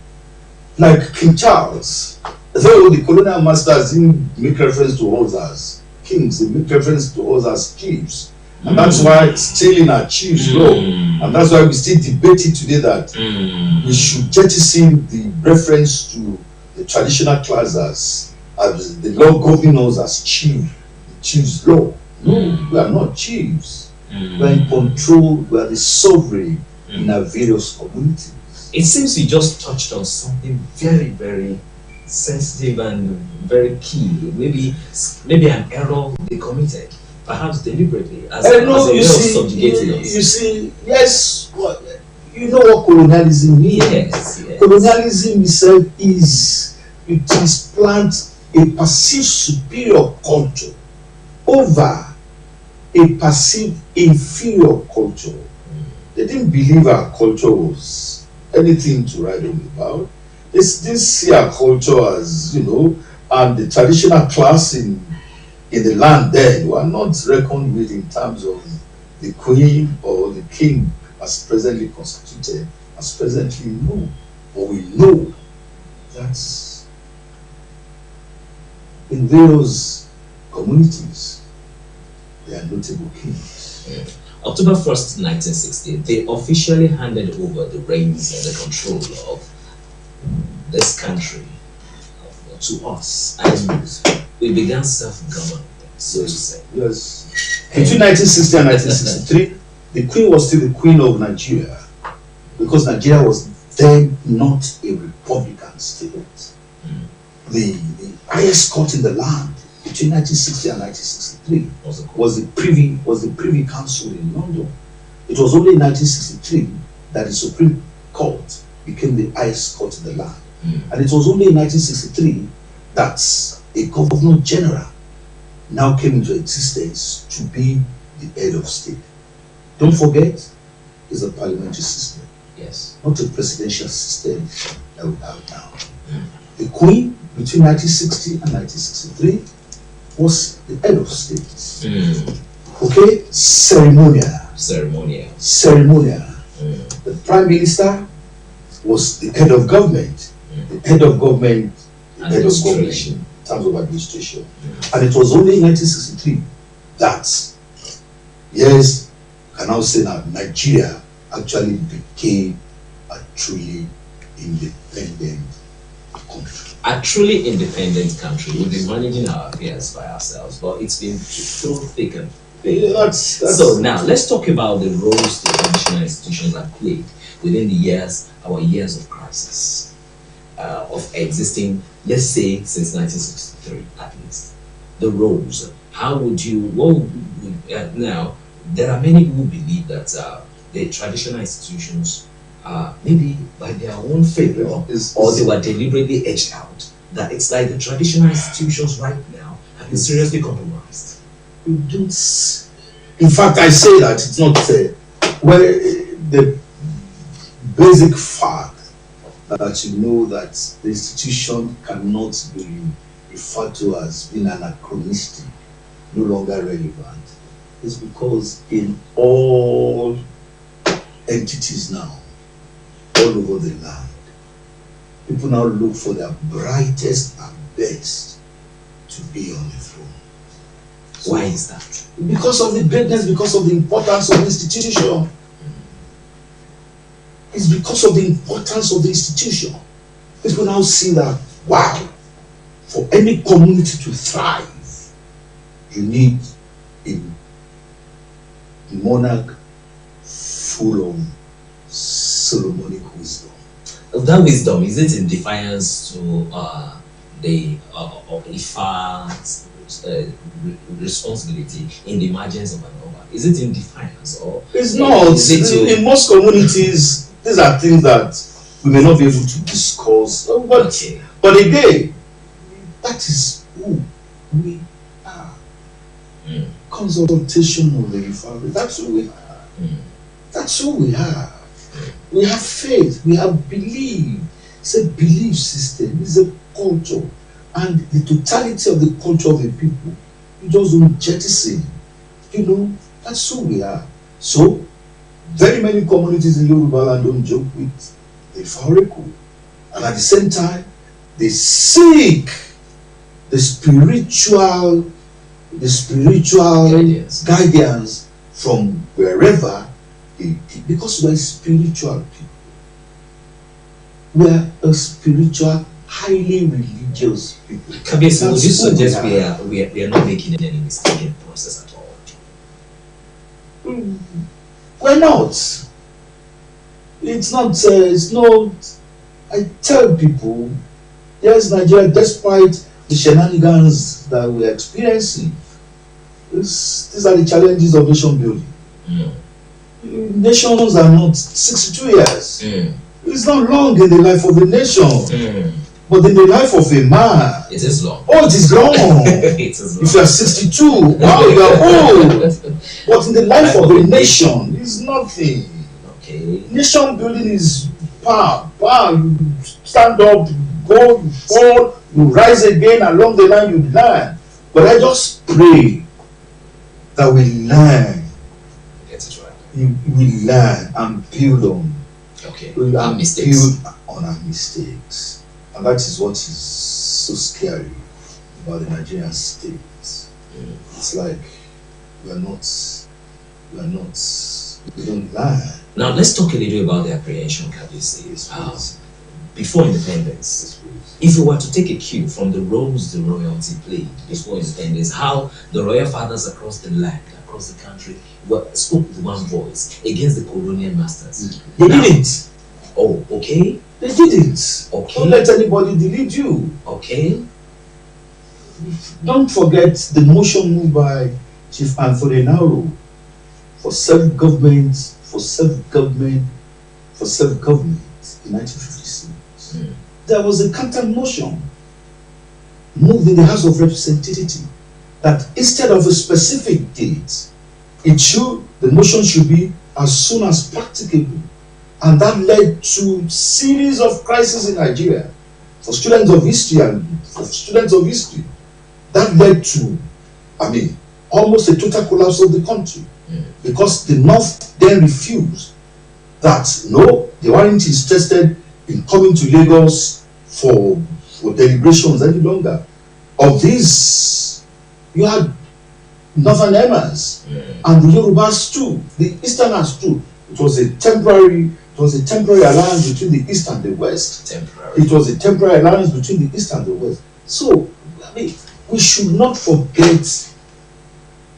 like King Charles, though the colonial masters didn't make reference to us as kings, they make reference to us as chiefs. And that's why still in our chief's law, and that's why we still debate it today that we should jettison the reference to the traditional class as the law governing us as chief, the chief's law. No, we are not chiefs. We are in control, we are the sovereign in our various communities. It seems you just touched on something very, very sensitive and very key. Maybe an error they committed, perhaps deliberately, as a way of subjugating us. You see, yes, you know what colonialism means. Yes. Colonialism itself is you transplant a perceived superior culture over a perceived inferior culture. They didn't believe our culture was anything to write home about. They didn't see our culture as, and the traditional class in the land then were not reckoned with in terms of the queen or the king as presently constituted, as presently known. But we know that in various communities there are notable kings. October 1st, 1960, they officially handed over the reins and the control of this country to us, and we began self-government, so to say. Yes. Between 1960 and 1963, the queen was still the queen of Nigeria, because Nigeria was then not a republican state. The highest court in the land between 1960 and 1963 was the Privy Council in London. It was only in 1963 that the Supreme Court became the highest court in the land. And it was only in 1963 that a Governor General now came into existence to be the head of state. Don't forget, it's a parliamentary system. Yes. Not a presidential system that we have now. The Queen, between 1960 and 1963, was the head of state. Okay? Ceremonial. The Prime Minister was the head of government. The head of government, in terms of administration. And it was only in 1963 that, yes, I can now say that Nigeria actually became a truly independent country. A truly independent country. We've been managing our affairs by ourselves, but it's been through thick and thin. Yeah, that's So now let's talk about the roles the traditional institutions have played within our years of crisis. Of existing, let's say, since 1963 at least. The roles. How would you, now, there are many who believe that the traditional institutions, maybe by their own failure, or they were deliberately edged out, that it's like the traditional institutions right now have been seriously compromised. You don't. In fact, I say that it's not the basic fact that you know that the institution cannot be referred to as being anachronistic, no longer relevant, is because in all entities now, all over the land, people now look for their brightest and best to be on the throne. Why is that? Because of the greatness, because of the importance of the institution. It's because of the importance of the institution. People now see that, wow, for any community to thrive, you need a monarch full of Solomonic wisdom. That wisdom, is it in defiance to the Ifa's responsibility in the emergence of an Oba? Is it in defiance, or it's not? In most communities, these are things that we may not be able to discuss. But again, that is who we are. Consultation of the family. That's who we are. That's who we are. We have faith. We have belief. It's a belief system. It's a culture. And the totality of the culture of the people, you just don't jettison. That's who we are. So, very many communities in Yoruba land don't joke with the Ifareku. And at the same time, they seek the spiritual guidance from wherever because we're spiritual people. We're a spiritual, highly religious people. Kabiyesi, would you That's who suggest we are. we are not making any mistake in the process at all? We're not. It's not. It's not. I tell people, yes, Nigeria, despite the shenanigans that we're experiencing, these are the challenges of nation building. Nations are not 62 years. It's not long in the life of a nation, but in the life of a man, It is long. oh, it is long. It is long. If you are 62, wow, you are old. But in the life of a nation, it's nothing. Okay. Nation building is power. You stand up, go, you fall, you rise again, along the line you learn. But I just pray that we learn. Get it right. We learn and build on. Okay. We Our and mistakes. build on our mistakes. And that is what is so scary about the Nigerian state. It's like we don't learn. Now let's talk a little about the apprehension, Kabiyesi. Yes, please. Before independence, Yes, please. if you were to take a cue from the roles the royalty played before independence, how the royal fathers across the land, across the country, spoke with one voice against the colonial masters. They Now- didn't. Oh, okay, They didn't. Okay. Don't let anybody delude you. okay. Don't forget the motion moved by Chief Anthony Nauro for self-government in 1956. There was a counter motion moved in the House of Representatives that instead of a specific date, the motion should be as soon as practicable. And that led to series of crises in Nigeria for students of history That led to, almost a total collapse of the country because the North then refused that no, they weren't interested in coming to Lagos for deliberations any longer. Of this, you had Northern Emirs and the Yorubas too, the Easterners too. It was a temporary alliance between the East and the West. It was a temporary alliance between the East and the West. So, we should not forget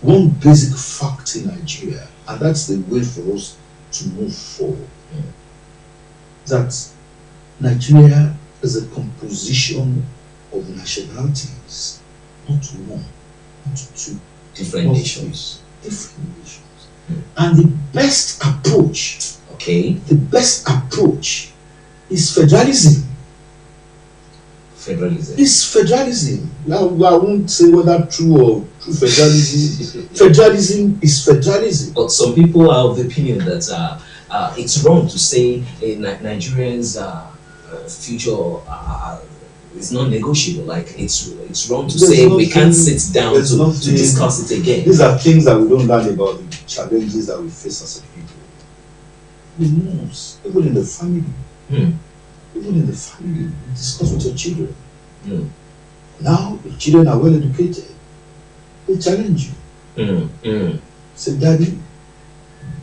one basic fact in Nigeria, and that's the way for us to move forward. That Nigeria is a composition of nationalities, not one, not two, Different not nations. three, different nations. And the best approach is federalism. Federalism. Now, I won't say whether true or true federalism. Federalism is federalism. But some people are of the opinion that it's wrong to say Nigerians' future is not negotiable. Like it's wrong to say we can't sit down to discuss it again. These are things that we don't learn about the challenges that we face as a people. We moves, even in the family. Even in the family, you discuss with your children. Now, your children are well educated. They challenge you. Say, Daddy,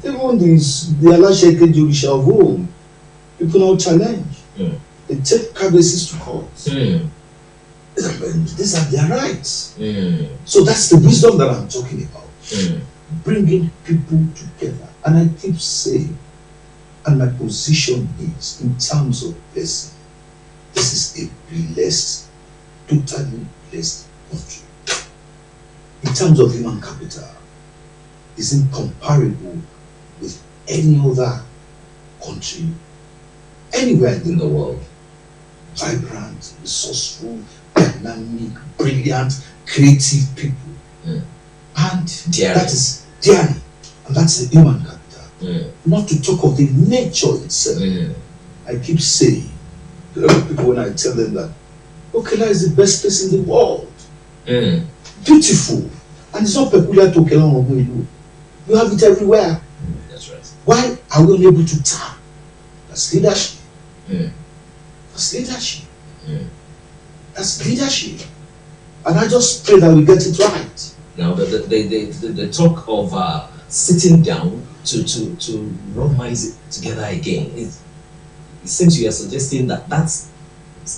even the Alasheke Jurisha of Rome, people now challenge. They take cases to court. These are their rights. So that's the wisdom that I'm talking about. Bringing people together. And I keep saying, and my position is, in terms of blessing, this is a blessed, totally blessed country. In terms of human capital, it's incomparable with any other country anywhere in the world. Vibrant, resourceful, dynamic, brilliant, creative people. And that is daring. And that's the human capital. Not to talk of the nature itself. I keep saying, people when I tell them that Okela is the best place in the world. Beautiful. And it's not peculiar to Okela or Ogoilu. You have it everywhere. That's right. Why are we unable to tap? That's leadership. That's leadership. That's leadership. And I just pray that we get it right. Now, the talk of sitting down to rub minds together again. It seems you are suggesting that that's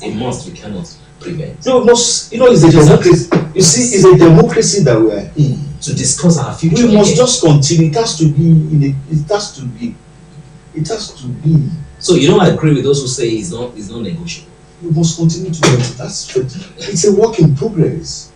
a must we cannot prevent. No, must, it's a democracy. You see, it's a democracy that we are in. To discuss our future. We must just continue. It has to be it has to be. So you don't agree with those who say it's not negotiable. We must continue to do it. It's a work in progress.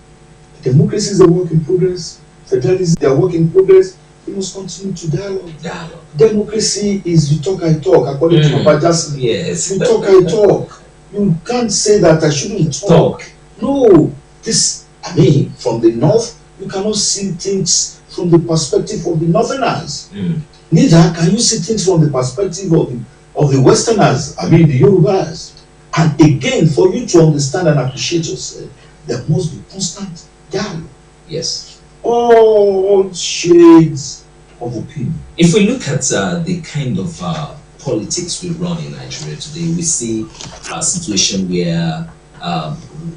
Democracy is a work in progress. Federalism is a work in progress. We must continue to dialogue. Democracy is you talk, I talk, according to Papa Jackson. Yes. You talk, I talk. You can't say that I shouldn't talk. No. From the north, you cannot see things from the perspective of the northerners. Neither can you see things from the perspective of the westerners, the Yorubas. And again, for you to understand and appreciate yourself, there must be constant dialogue. Yes. All shades of opinion. If we look at the kind of politics we run in Nigeria today, we see a situation where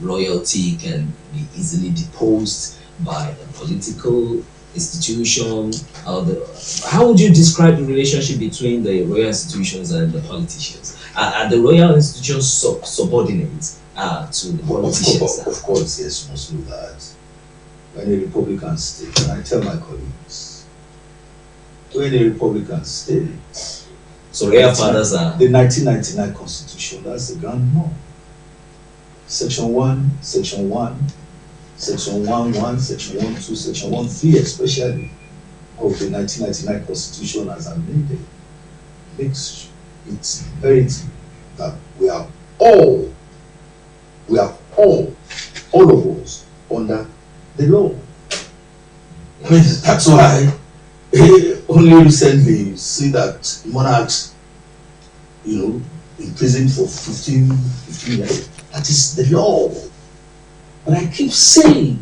royalty can be easily deposed by a political institution. How would you describe the relationship between the royal institutions and the politicians? Are the royal institutions subordinate to the politicians? Of course, yes, you must know that. When a Republican state, and I tell my colleagues, when a Republican state, so royal fathers are the 1999 Constitution, that's the grand norm. Section 1, Section 1, Section 1.1, Section 1.2, Section 1.3 especially of the 1999 Constitution as amended makes it imperative that we are all of us under the law. That's why only recently you see that monarchs, imprisoned for 15 years. That is the law. But I keep saying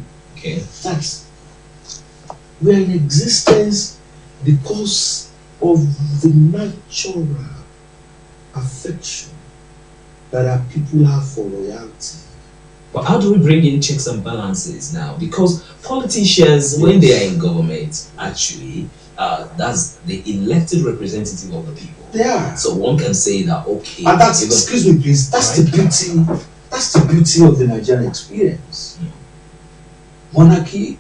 that we are in existence because of the natural affection that our people have for royalty. But how do we bring in checks and balances now? Because politicians, when they are in government, actually, that's the elected representative of the people. They are. So one can say that, okay. And that's, excuse me please, that's the beauty. That's the beauty of the Nigerian experience. Monarchy,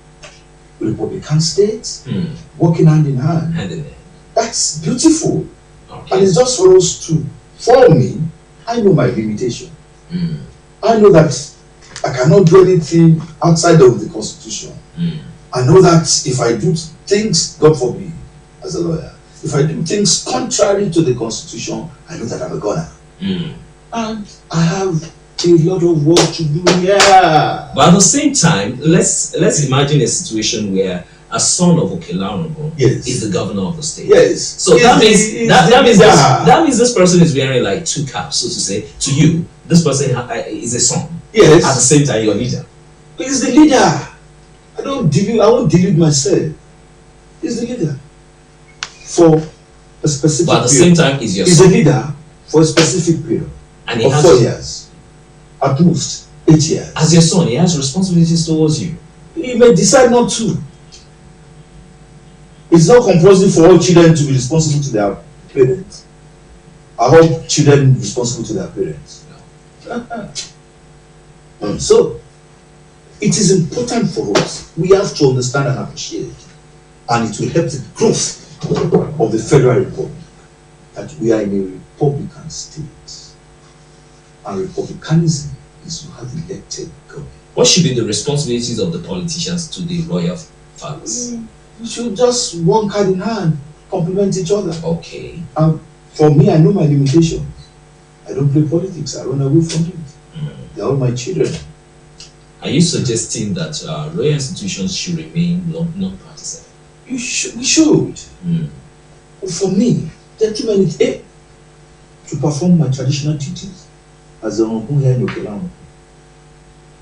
Republican states, working hand in hand. That's beautiful. Okay. And it's just for us to, for me, I know my limitation. I know that I cannot do anything outside of the Constitution. I know that if I do things, God forbid, as a lawyer, if I do things contrary to the Constitution, I know that I'm a goner. And I have a lot of work to do here. But at the same time, let's imagine a situation where a son of Okelarabo is the governor of the state. Yes. So that means this person is wearing like two caps, so to say. To you, this person is a son. Yes. At the same time, you're a leader. He's the leader. I won't delude myself. He's the leader for a specific But at the period. same time, he's a leader for a specific period. And he of has 4 years. At most 8 years. As your son, he has responsibilities towards you. He may decide not to. It's not compulsory for all children to be responsible to their parents. Are all children responsible to their parents? No. So, it is important for us. We have to understand and appreciate, and it will help the growth of the Federal Republic, that we are in a Republican state. And republicanism is to have elected government. What should be the responsibilities of the politicians to the royal fathers? We should just work hand in hand, complement each other. Okay. For me, I know my limitations. I don't play politics. I run away from it. They're all my children. Are you suggesting that royal institutions should remain non-partisan? We should. For me, there are too many to perform my traditional duties as a Honorable here in Okelanwo.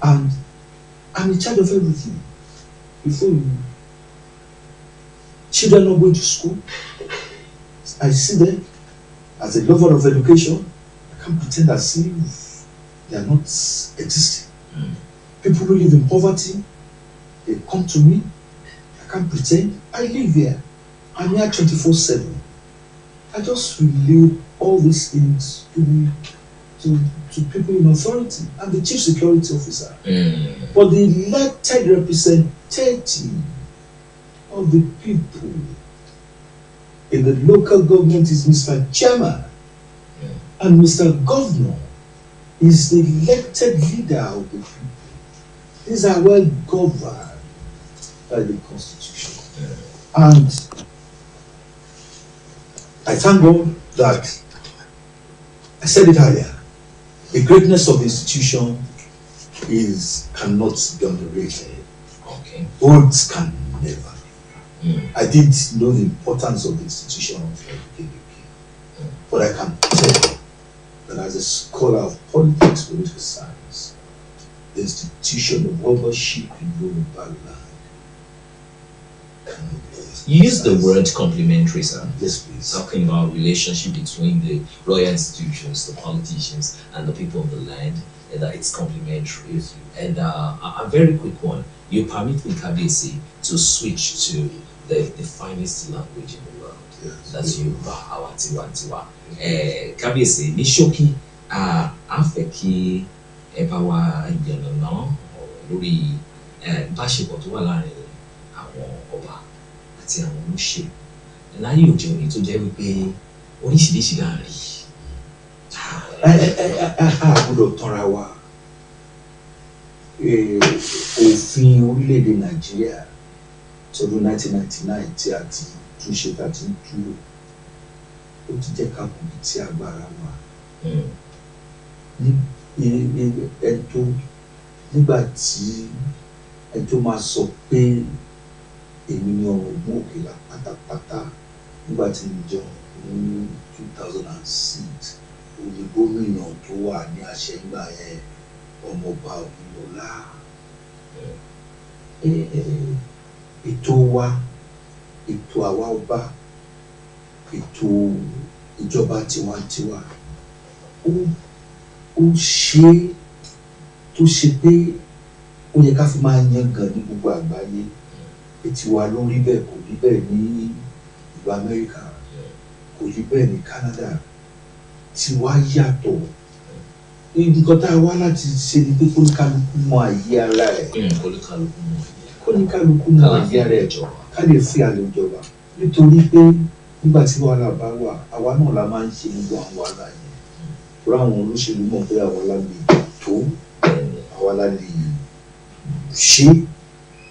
And I'm in charge of everything. Before you, children not going to school, I see them as a lover of education. I can't pretend as if they are not existing. People who live in poverty, they come to me. I can't pretend I live here. I'm here 24/7. I just relay all these things to people in authority. I'm the chief security officer. But the elected representative of the people in the local government is Mr. Chairman, and Mr. Governor is the elected leader of the people. These are well governed by the Constitution. And I thank God that I said it earlier. The greatness of the institution cannot be underrated. Okay. Words can never be. I did know the importance of the institution of the KBK. But I can tell you that as a scholar of politics, political science, the institution of membership in Yoruba land cannot be. You use the word complementary, sir. Yes, please. Talking about relationship between the royal institutions, the politicians, and the people of the land, and that it's complementary. Yes. And a very quick one. You permit me, Kabiyesi, to switch to the finest language in the world. Yes. That's Yoruba, our tiwantiwa. Kabiyesi, ní ṣókí, a fẹ́ kí ẹ bá wa yànnàná lórí ìbáṣepọ̀ tó wà láàrin àwọn ọba àti àwọn olóṣèlú láyé òde òní tó jẹ́ wípé oríṣiríṣi là ń rí. A gbọ́dọ̀ tanra wa. Òfin orílẹ̀-èdè Nàìjíríà tọdún 1999 tí a ti túnṣe tá a ti ń dúró ó ti jẹ́ ká kù bí tí agbára wà. Nígbà tí ẹ tó máa sọ pé èmi ni ọ̀rọ̀ ògùn òkèlà pátápátá nígbà tí mo jọ ní 2006 òní gómìnà tó wà ní àṣẹ nígbà yẹn ọmọọba Ògúnlọlá. Ètò wa, ètò àwa ọba, ètò ìjọba tiwantiwa ó ṣe tó ṣe pé ó yẹ ká fi máa yangàn ní gbogbo àgbáyé. Tiwa ló rí bẹ́ẹ̀, kò rí bẹ́ẹ̀ ní ìlú Amẹ́ríkà, kò rí bẹ́ẹ̀ ní Canada. Tiwa yàtọ̀. Nǹkan tá a wá láti ṣe ni pé kóníkálukú mọ àyè ara ẹ̀. Kóníkálukú mọ àyè ara ẹ̀ ká lè fi àlè ìjọba. Nítorí pé nígbà tí wàhálà bá wà, àwa náà la máa ń ṣe gbogbo àwọn wàhálà yẹn. Torí àwọn olóṣèlú mọ̀ pé àwa la lè tó, àwa la lè ṣe.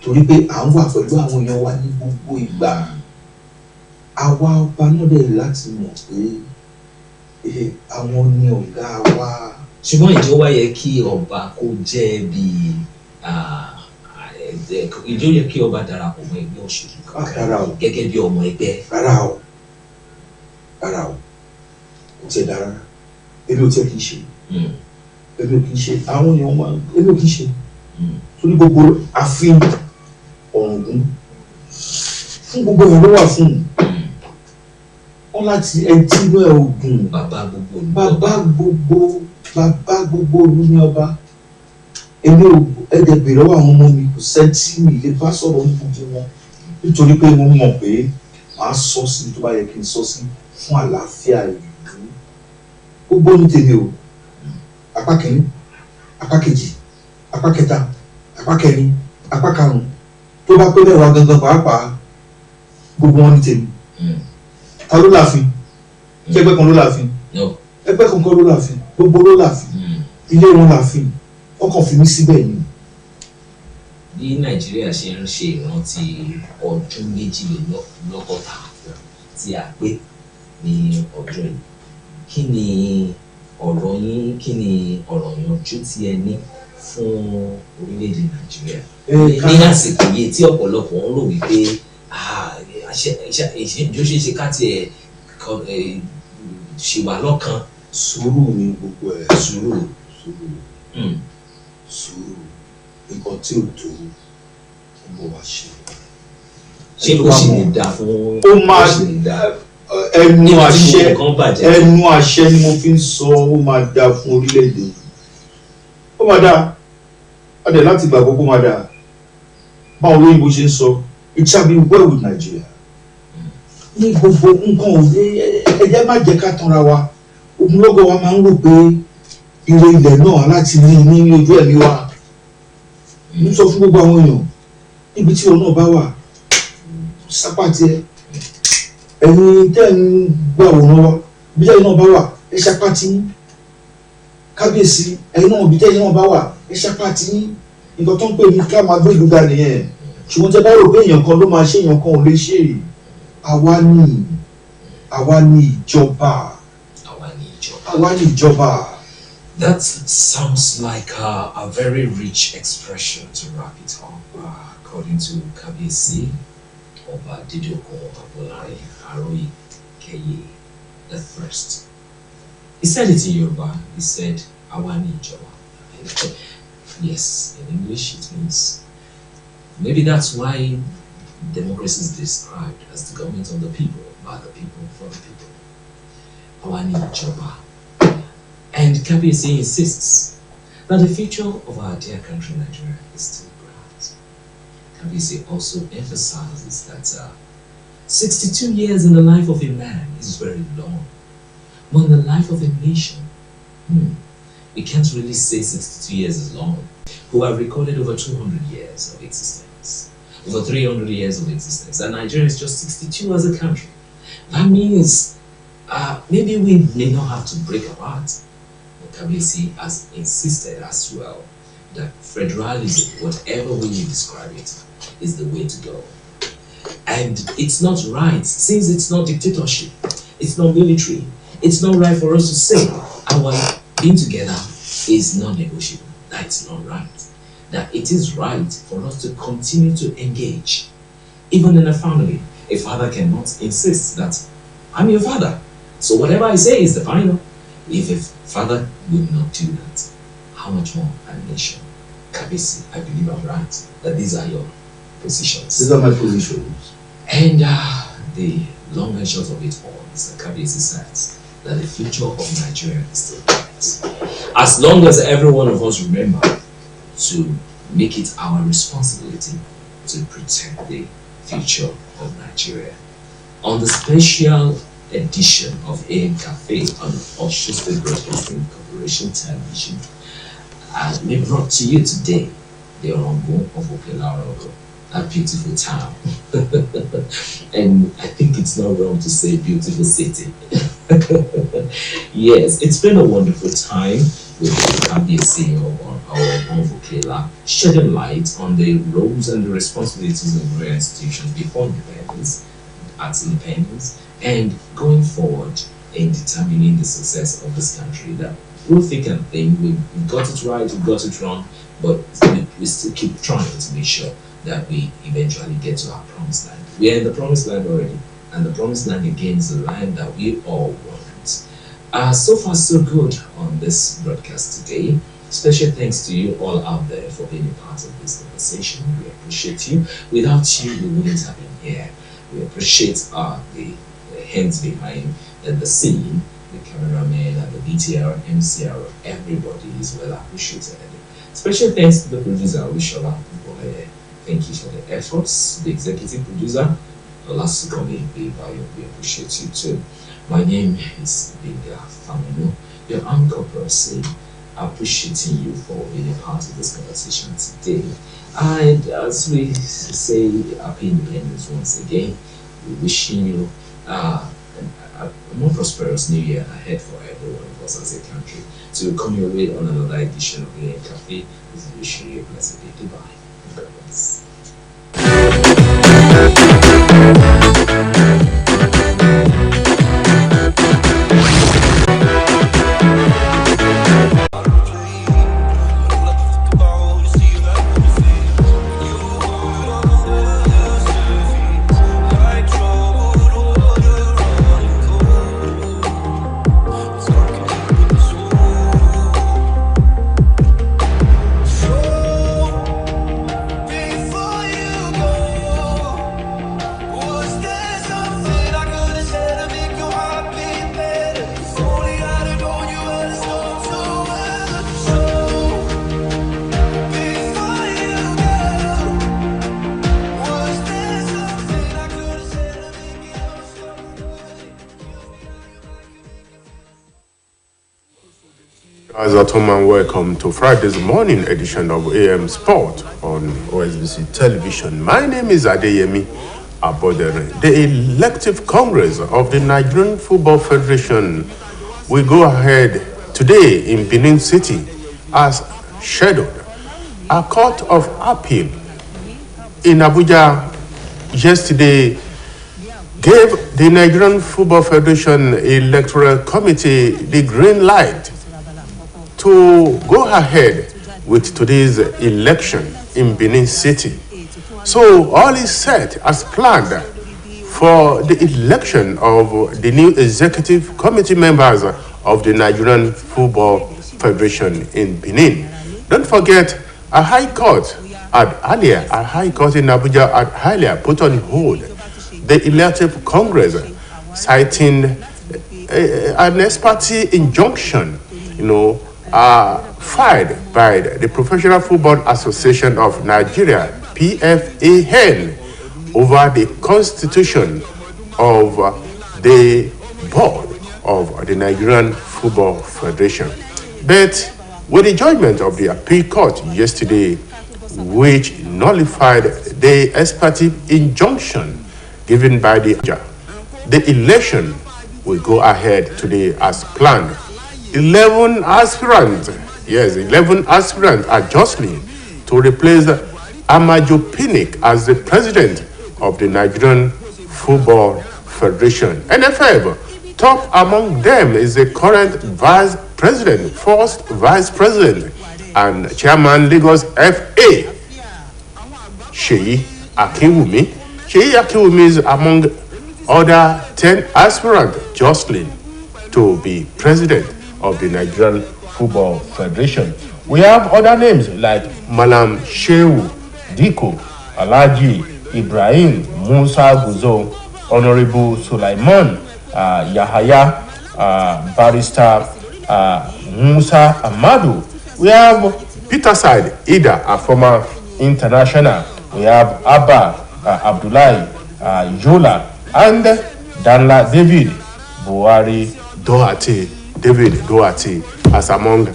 Torí pé à ń wà pẹ̀lú àwọn èèyàn wa ní gbogbo ìgbà. Àwa ọba náà dẹ̀ láti mọ̀ pé àwọn ni ọ̀gá wa. Ṣùgbọ́n ìjọba yẹ kí ọba kó jẹ́ bí ìjọ yẹ kí ọba darapọ̀ mọ́ ẹgbẹ́ òṣèlú kankan gẹ́gẹ́ bí ọmọ ẹgbẹ́. Rárá o, kò tiẹ̀ dára. Èmi ò tiẹ̀ kì í ṣe. Èmi ò kì í ṣe. Àwọn èèyàn máa èmi ò kì í ṣe. Torí gbogbo ààfin Ọ̀ràngún fún gbogbo èèyàn ló wà fún un. Wọ́n láti ẹtí inú ẹ̀ ògùn. Bàbá gbogbo olú ní ọba. Èmi ò ẹ̀dẹ̀ bèrè lọ́wọ́ àwọn ọmọ mi kò sẹ́ńtì mi lè bá sọ̀rọ̀ ní gbogbo wọn. Nítorí pé mo mọ̀ pé màá sọ sí tó bá yẹ kí n sọ sí fún àlàáfíà ìlú. Gbogbo ní tèmi o. Apá kìíní, apá kejì, apá kẹta, apá kẹrin, apá karùn-ún. Tó bá pé mẹ́wàá gangan pàápàá gbogbo wọn ní tèmi. Ta ló láàfin? Ṣé ẹgbẹ́ kan ló láàfin? Ẹgbẹ́ kan ló láàfin. Gbogbo ló láàfin. Ilé wọn láàfin. Wọ́n kàn fi mí síbẹ̀ ni. Bí Nàìjíríà ṣe ń ṣe ìrántí ọdún méjìlélọ́gọ́ta tí a pé ní ọdún yìí, kí ni ọ̀rọ̀ yín, kí ni ọ̀rọ̀ yanjú tí ẹ ní fún orílẹ̀-èdè Nàìjíríà ní àsìkò yìí tí ọ̀pọ̀lọpọ̀ ń rò wípé ìṣèjọ́ ṣe ká tiẹ̀ ṣì wà lọ́kàn. Sùúrù ni gbogbo ẹ̀. Sùúrù. Nǹkan tí ò tó ọmọ wa ṣe. Ṣé ó sì lè dá fún. Ó máa ẹnu àṣẹ ni mo fi ń sọ ó máa dá fún orílẹ̀-èdè yìí. Ó máa dá. A dẹ̀ láti gbàgbọ́ kó máa dá. Báwo lóyìnbó ṣe ń sọ, it shall be well with Nigeria. ní gbogbo nǹkan òde ẹjẹ́ má jẹ́ ká tanra wa ogunlọ́gọ̀ wa máa ń rò pé ire ilẹ̀ náà láti rí ní ojú ẹ̀mí wa ń sọ fún gbogbo àwọn èèyàn níbi tí òun náà bá wà sápá tiẹ̀ ẹ̀yin tẹ́ ń gbà òun wa bí tẹ́yin náà bá wà ẹ sápá tí kábíyèsí ẹ̀yin náà bí tẹ́yin náà bá wà ẹ sápá tí nǹkan tó ń pè ní ká máa gbé ìlú ga nìyẹn ṣùgbọ́n tẹ́ bá rò pé èèyàn kan ló máa ṣe èèyàn kan ò lè ṣe àwa ní ìjọba. That sounds like a very rich expression to wrap it up, according to Kabiyesi Oba Didoko Abolari Aroyi Keye the First. He said it in Yoruba. He said Awani Ijoba. Yes, in English it means maybe that's why democracy is described as the government of the people, by the people, for the people. Awani Ijoba. And Kabiyesi insists that the future of our dear country, Nigeria, is still bright. Kabiyesi also emphasizes that 62 years in the life of a man is very long. But in the life of a nation, we can't really say 62 years is long. Who have recorded over 200 years of existence, over 300 years of existence, and Nigeria is just 62 as a country. That means maybe we may not have to break apart. Kabiyesi has insisted as well that federalism, whatever way you describe it, is the way to go. And it's not right, since it's not dictatorship, it's not military, it's not right for us to say our being together is non-negotiable. That's not right. That it is right for us to continue to engage. Even in a family, a father cannot insist that I'm your father, so whatever I say is the final. If a father would not do that, how much more a nation? Kabiyesi, I believe I'm right, that these are your positions. These are my positions. And the long and short of it all is that Kabiyesi says that the future of Nigeria is still bright. As long as every one of us remember to make it our responsibility to protect the future of Nigeria. On the special edition of AM Cafe on Osun State Broadcasting Corporation Television, we brought to you today the Orongo of Okelaro, a beautiful town. And I think it's not wrong to say beautiful city. Yes, it's been a wonderful time with Kabiyesi of Okela, shedding light on the roles and the responsibilities of the institutions before independence, at independence, and going forward in determining the success of this country. That we'll think and think we got it right, we got it wrong, but we still keep trying to make sure that we eventually get to our promised land. We are in the promised land already, and the promised land again is the land that we all want. So far so good on this broadcast today. Special thanks to you all out there for being a part of this conversation. We appreciate you. Without you, we wouldn't have been here. We appreciate the hands behind the scene, the cameraman and the BTR, MCR, everybody is well appreciated. Special thanks to the producer, Wishola. Thank you for the efforts. The executive producer, Olasukami, we appreciate you too. My name is Binga Famino, your uncle per se, appreciating you for being a part of this conversation today. And as we say happy independence once again, we wishing you a more prosperous new year ahead for every one of us as a country. To come your way on another edition of the Cafe, is wishing you a blessed day. Goodbye. God bless. As a and welcome to Friday's morning edition of AM Sport on OSBC television. My name is Adeyemi Abodere. The elective Congress of the Nigerian Football Federation will go ahead today in Benin City as scheduled. A court of appeal in Abuja yesterday gave the Nigerian Football Federation Electoral Committee the green light to go ahead with today's election in Benin City. So all is set as planned for the election of the new executive committee members of the Nigerian Football Federation in Benin. Don't forget, a high court in Abuja had earlier put on hold the elective Congress, citing an ex parte injunction, filed by the Professional Football Association of Nigeria, PFAN, over the constitution of the board of the Nigerian Football Federation. But with the judgment of the appeal court yesterday, which nullified the ex parte injunction given by the election will go ahead today as planned. 11 aspirants are jostling to replace Amaju Pinnick as the president of the Nigerian Football Federation. NFF, top among them is the current first vice president, and chairman Lagos FA, Sheyi Akinwumi. Sheyi Akinwumi is among other 10 aspirants jostling to be president of the Nigerian Football Federation. We have other names like Malam Shehu Diko, Alhaji Ibrahim Musa Guzo, Honorable Sulaiman Yahaya, Barrister Musa Amadu. We have Peter Said Ida, a former international. We have Abba Abdullahi Yola and Danla David Buhari David Doherty as among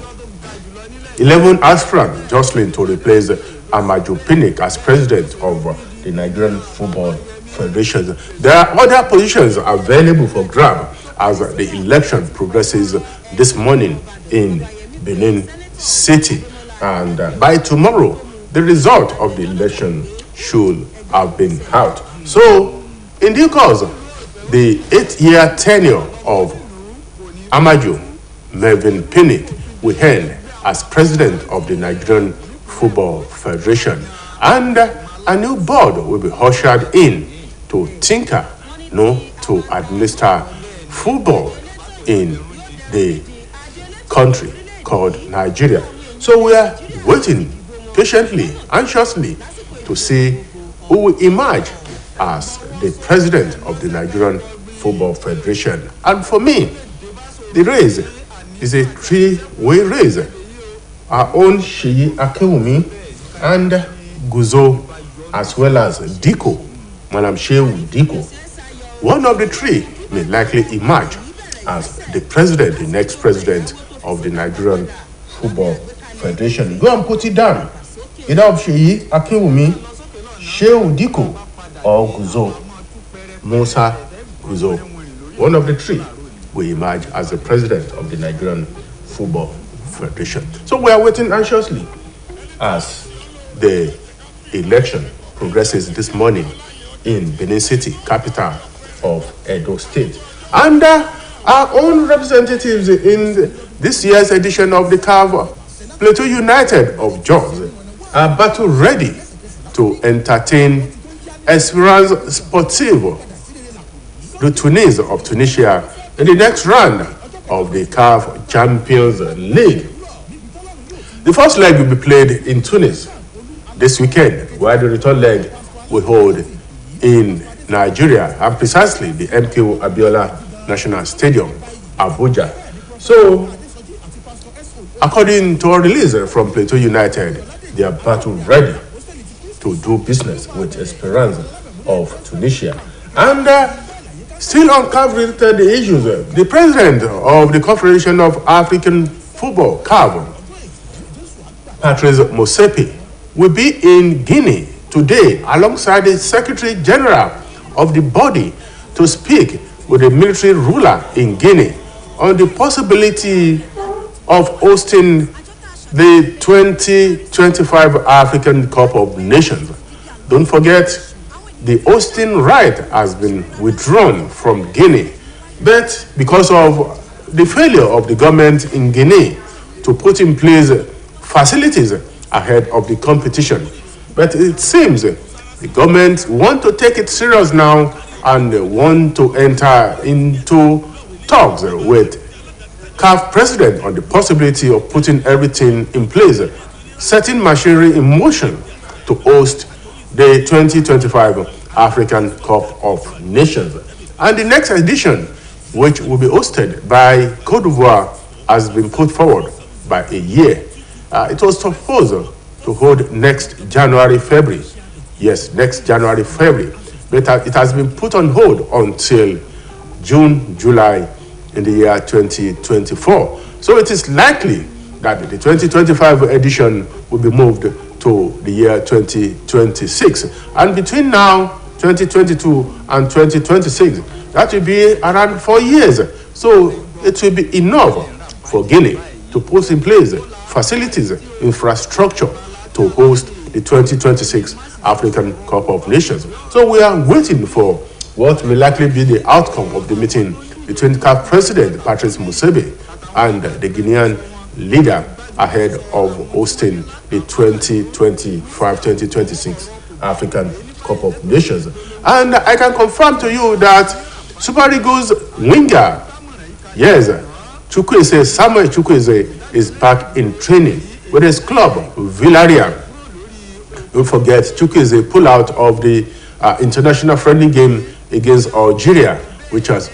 11 aspirants jostling to replace Amaju Pinnick as president of the Nigerian Football Federation. There are other positions available for grab as the election progresses this morning in Benin City. And by tomorrow, the result of the election should have been out. So, in due course, the 8-year tenure of Amaju Mervyn Pinnick will end as president of the Nigerian Football Federation, and a new board will be ushered in to tinker, to administer football in the country called Nigeria. So we are waiting patiently, anxiously to see who will emerge as the president of the Nigerian Football Federation. And for me, the race is a three-way race. Our own Sheyi Akinwumi and Guzo, as well as Diko, Madam Shehu Diko. One of the three may likely emerge as the president, the next president of the Nigerian Football Federation. Go and put it down. Either of Sheyi Akinwumi, Shehu Diko, or Guzo, Musa Guzo. One of the three will emerge as the president of the Nigerian Football Federation. So we are waiting anxiously as the election progresses this morning in Benin City, capital of Edo State. And our own representatives in this year's edition of the CAF Plateau United of Jos are battle ready to entertain Esperance Sportive, the Tunis of Tunisia, in the next round of the CAF Champions League. The first leg will be played in Tunis this weekend, while the return leg will hold in Nigeria, and precisely the MKO Abiola National Stadium, Abuja. So, according to a release from Plateau United, they are battle ready to do business with Esperance of Tunisia. And still on CAF related issues, the president of the Confederation of African Football CAF, Patrice Motsepe, will be in Guinea today alongside the Secretary General of the body to speak with the military ruler in Guinea on the possibility of hosting the 2025 African Cup of Nations. Don't forget, the hosting right has been withdrawn from Guinea, but because of the failure of the government in Guinea to put in place facilities ahead of the competition. But it seems the government want to take it serious now and want to enter into talks with CAF president on the possibility of putting everything in place, setting machinery in motion to host the 2025 African Cup of Nations. And the next edition, which will be hosted by Cote d'Ivoire, has been put forward by a year. It was supposed to hold next January, February. Yes, next January, February. But it has been put on hold until June, July in the year 2024. So it is likely that the 2025 edition will be moved to the year 2026. And between now, 2022 and 2026, that will be around 4 years. So it will be enough for Guinea to put in place facilities, infrastructure to host the 2026 African Cup of Nations. So we are waiting for what will likely be the outcome of the meeting between CAF President Patrice Motsepe and the Guinean leader ahead of hosting the 2025-2026 African Cup of Nations. And I can confirm to you that Super Eagles winger, yes, Samuel Chukwueze is back in training with his club, Villarreal. Don't forget, Chukwueze pulled out of the international friendly game against Algeria, which was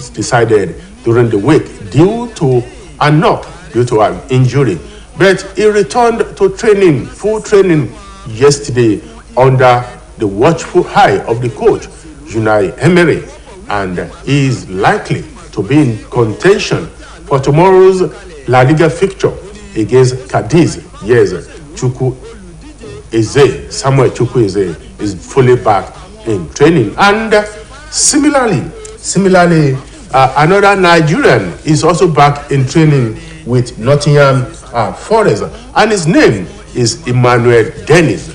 decided during the week due to a knock, due to an injury. But he returned to training, full training, yesterday under the watchful eye of the coach, Unai Emery, and he is likely to be in contention for tomorrow's La Liga fixture against Cadiz. Yes, Samuel Chukwueze is fully back in training. And similarly, another Nigerian is also back in training with Nottingham Forest, and his name is Emmanuel Dennis.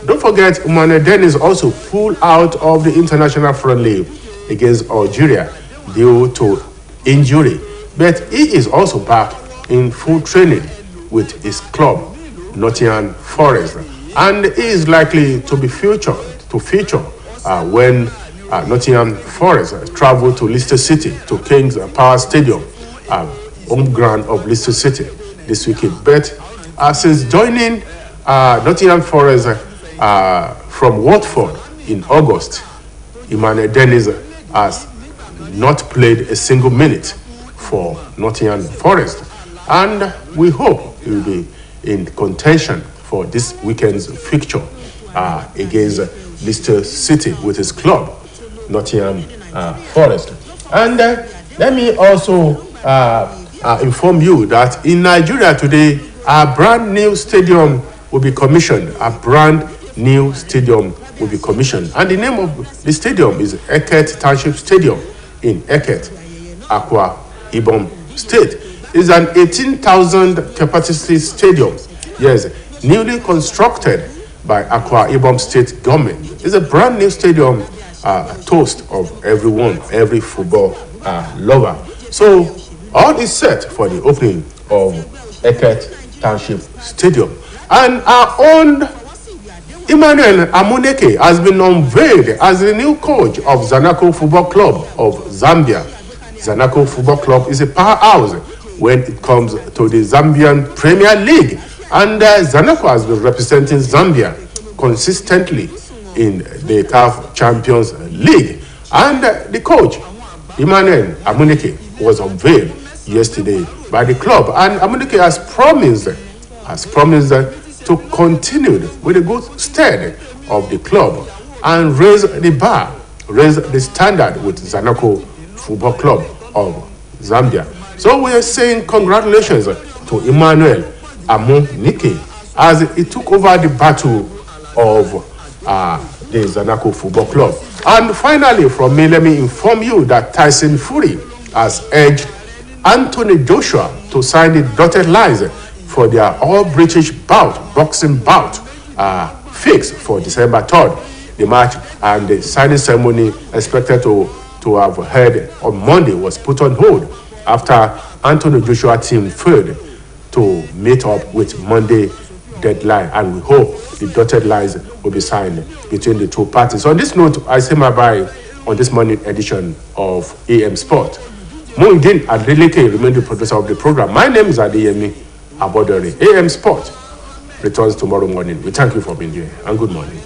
Don't forget, Emmanuel Dennis also pulled out of the international friendly against Algeria due to injury, but he is also back in full training with his club, Nottingham Forest, and he is likely to be featured when Nottingham Forest travel to Leicester City, to King's Power Stadium, home ground of Leicester City this weekend. But since joining Nottingham Forest from Watford in August, Emmanuel Dennis has not played a single minute for Nottingham Forest, and we hope he will be in contention for this weekend's fixture against Leicester City with his club, Nottingham Forest. And let me also inform you that in Nigeria today, a brand new stadium will be commissioned. And the name of the stadium is Eket Township Stadium in Eket, Akwa Ibom State. It's an 18,000 capacity stadium. Yes, newly constructed by Akwa Ibom State government. It's a brand new stadium, toast of everyone, every football lover. So all is set for the opening of Eket Township Stadium. And our own Emmanuel Amuneke has been unveiled as the new coach of Zanaco Football Club of Zambia. Zanaco Football Club is a powerhouse when it comes to the Zambian Premier League. And Zanaco has been representing Zambia consistently in the CAF Champions League. And the coach, Emmanuel Amuneke, was unveiled yesterday by the club. And Amuneke has promised to continue with the good stead of the club and raise the bar, raise the standard with Zanaco Football Club of Zambia. So we are saying congratulations to Emmanuel Amunike as he took over the battle of the Zanaco Football Club. And finally, from me, let me inform you that Tyson Fury has urged Anthony Joshua to sign the dotted lines for their all-British boxing bout, fixed for December 3rd. The match and the signing ceremony expected to have held on Monday was put on hold after Anthony Joshua team failed to meet up with Monday deadline, and we hope the dotted lines will be signed between the two parties. On this note, I say my bye on this morning edition of AM Sport. Muhyiddin Adeleke remains the producer of the program. My name is Adeyemi Abodere. AM Sport returns tomorrow morning. We thank you for being here and good morning.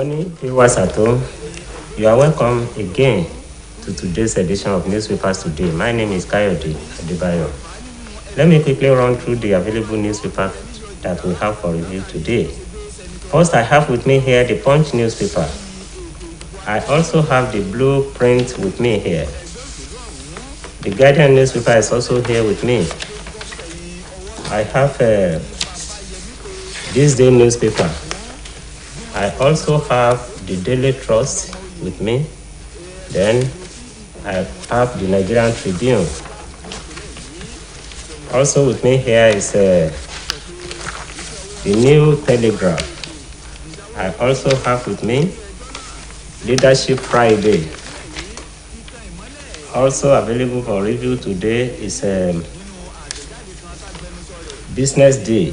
morning, viewers at home. You are welcome again to today's edition of Newspapers Today. My name is Kayode Adebayo. Let me quickly run through the available newspapers that we have for review today. First, I have with me here the Punch newspaper. I also have the Blueprint with me here. The Guardian newspaper is also here with me. I have This Day newspaper. I also have the Daily Trust with me. Then I have the Nigerian Tribune. Also with me here is the New Telegraph. I also have with me Leadership Friday. Also available for review today is Business Day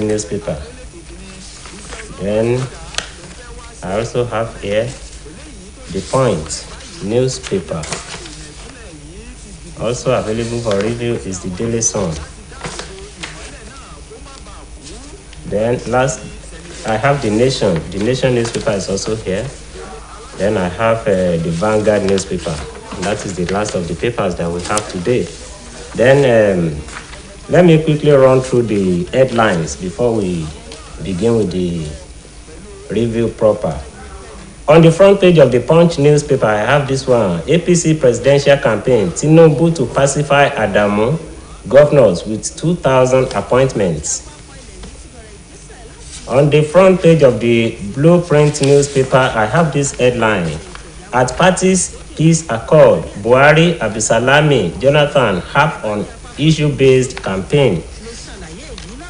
newspaper. Then I also have here the Point newspaper. Also available for review is the Daily Sun. Then last, I have the Nation. The Nation newspaper is also here. Then I have the Vanguard newspaper. And that is the last of the papers that we have today. Then let me quickly run through the headlines before we begin with the review proper. On the front page of the Punch newspaper, I have this one. APC presidential campaign, Tinubu to pacify Adamu, governors with 2,000 appointments. On the front page of the Blueprint newspaper, I have this headline. At parties peace accord, Buhari, Abisalami, Jonathan harp on issue-based campaign.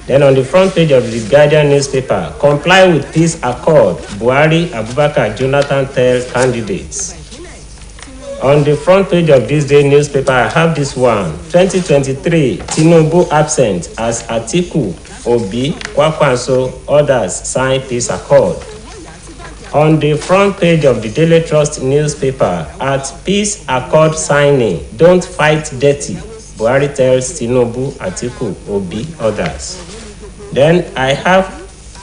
Then on the front page of the Guardian newspaper, comply with peace accord, Buhari, Abubakar, Jonathan tell candidates. On the front page of This Day newspaper, I have this one. 2023, Tinubu absent as Atiku, Obi, Kwakwanso, others sign peace accord. On the front page of the Daily Trust newspaper, at peace accord signing, don't fight dirty, Buhari tells Tinubu, Atiku, Obi, others. Then I have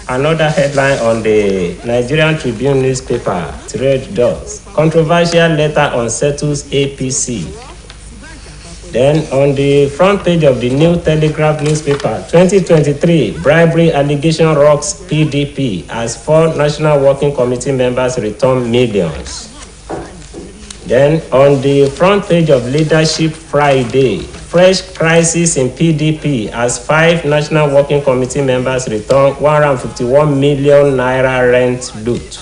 another headline on the Nigerian Tribune newspaper, Trade Doors. Controversial letter unsettles APC. Then on the front page of the New Telegraph newspaper, 2023, bribery allegation rocks PDP as 4 National Working Committee members return millions. Then on the front page of Leadership Friday, fresh crisis in PDP as 5 National Working Committee members return 151 million naira rent loot.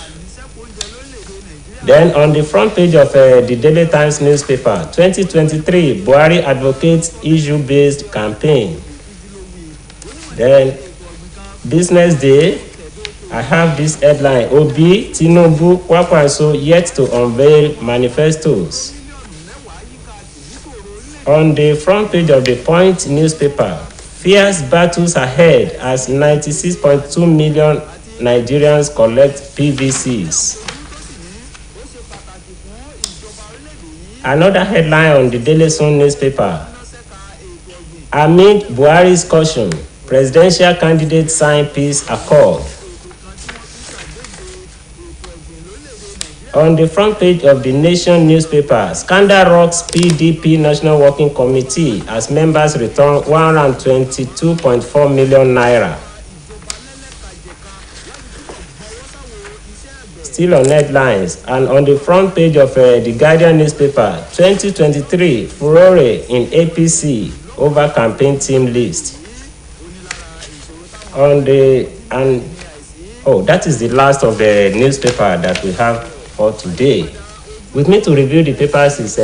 Then on the front page of the Daily Times newspaper, 2023, Buhari advocates issue-based campaign. Then Business Day, I have this headline, Obi, Tinubu, Kwakwanso yet to unveil manifestos. On the front page of the Point newspaper, fierce battles ahead as 96.2 million Nigerians collect PVCs. Another headline on the Daily Sun newspaper, amid Buhari's caution, presidential candidates sign peace accord. On the front page of the Nation newspaper, scandal rocks PDP National Working Committee as members return 122.4 million naira. Still on headlines, and on the front page of the Guardian newspaper, 2023, furore in APC over campaign team list. That is the last of the newspaper that we have for today. With me to review the papers is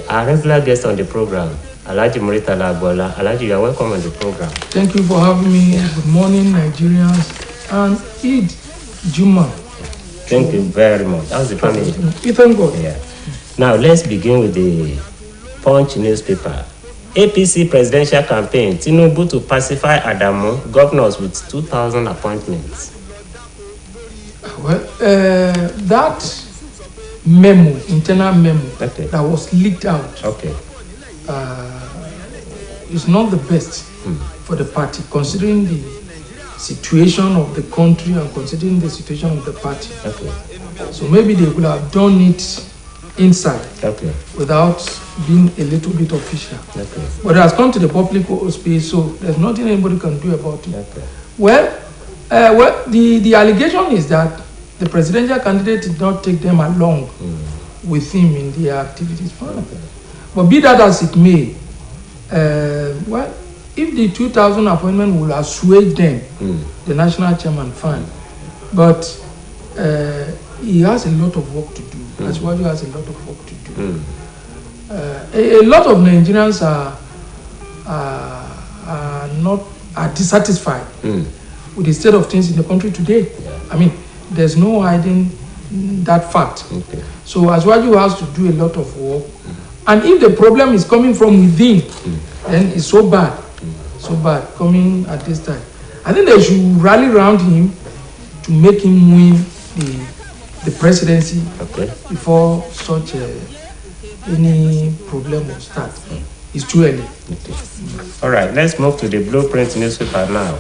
our regular guest on the program, Alhaji Muritala Agbola. Alhaji, you are welcome on the program. Thank you for having me. Good morning, Nigerians, and Eid Juma. Thank you very much. How's the family? We thank God. Yeah. Now let's begin with the Punch newspaper. APC presidential campaign, Tinubu to pacify Adamu, governors with 2,000 appointments. Well, that memo, internal memo, that was leaked out, is not the best for the party, considering the situation of the country and considering the situation of the party. Okay. So maybe they could have done it inside Okay. without being a little bit official. Okay. But it has come to the public space, so there's nothing anybody can do about it. Okay. Well, the allegation is that the presidential candidate did not take them along with him in their activities. Fine. But be that as it may, well, if the 2000 appointment will assuage them, the national chairman, fine. But he has a lot of work to do. Asiwaju has a lot of work to do. A lot of Nigerians are dissatisfied with the state of things in the country today. I mean, there's no hiding that fact. Okay. So Asiwaju has to do a lot of work. And if the problem is coming from within, then it's so bad coming at this time. I think they should rally around him to make him win the presidency before such any problem will start. It's too early. Okay. All right, let's move to the Blueprint newspaper now.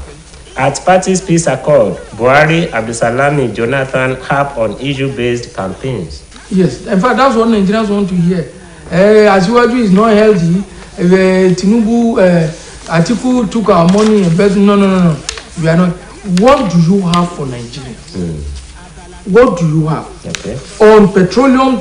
At party's peace accord, Buhari, Abdulsalami, Jonathan harp on issue-based campaigns. Yes, in fact, that's what Nigerians want to hear. Asiwaju is not healthy. Tinubu, Atiku took our money. But no. We are not. What do you have for Nigerians? What do you have? Okay. On petroleum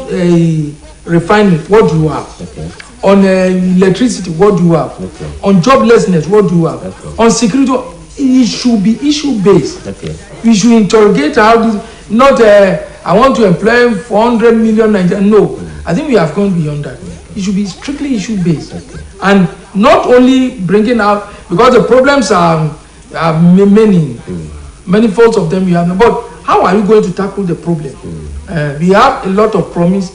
refining, what do you have? Okay. On electricity, what do you have? Okay. On joblessness, what do you have? Okay. On security, it should be issue-based. Okay. We should interrogate how this, not I want to employ 400 million Nigerians. No, I think we have gone beyond that. It should be strictly issue-based. Okay. And not only bringing out, because the problems are many folds of them we have, but how are you going to tackle the problem? We have a lot of promise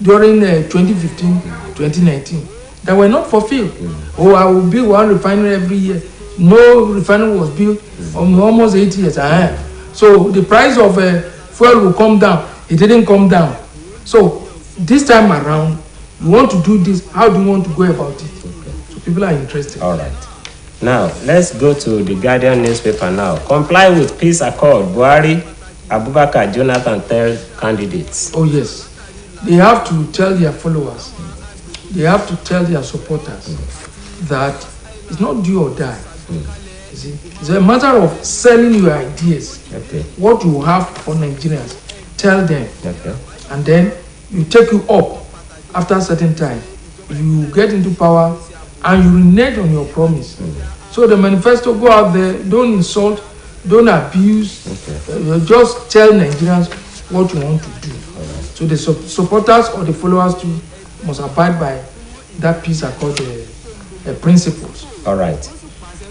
during 2015, 2019 that were not fulfilled. I will build one refinery every year. No refinery was built almost 8 years. So the price of fuel will come down. It didn't come down. So this time around, you want to do this. How do you want to go about it? So people are interested. All right. Now, let's go to the Guardian newspaper now. Comply with peace accord. Buhari, Abubakar, Jonathan tell candidates. Oh yes. They have to tell their followers, they have to tell their supporters that it's not do or die. You see, it's a matter of selling your ideas. Okay. What you have for Nigerians, tell them, Okay. and then you take you up after a certain time. You get into power and you renege on your promise. So the manifesto, go out there, don't insult, don't abuse, just tell Nigerians what you want to do. So the supporters or the followers too must abide by that peace accord principles. All right.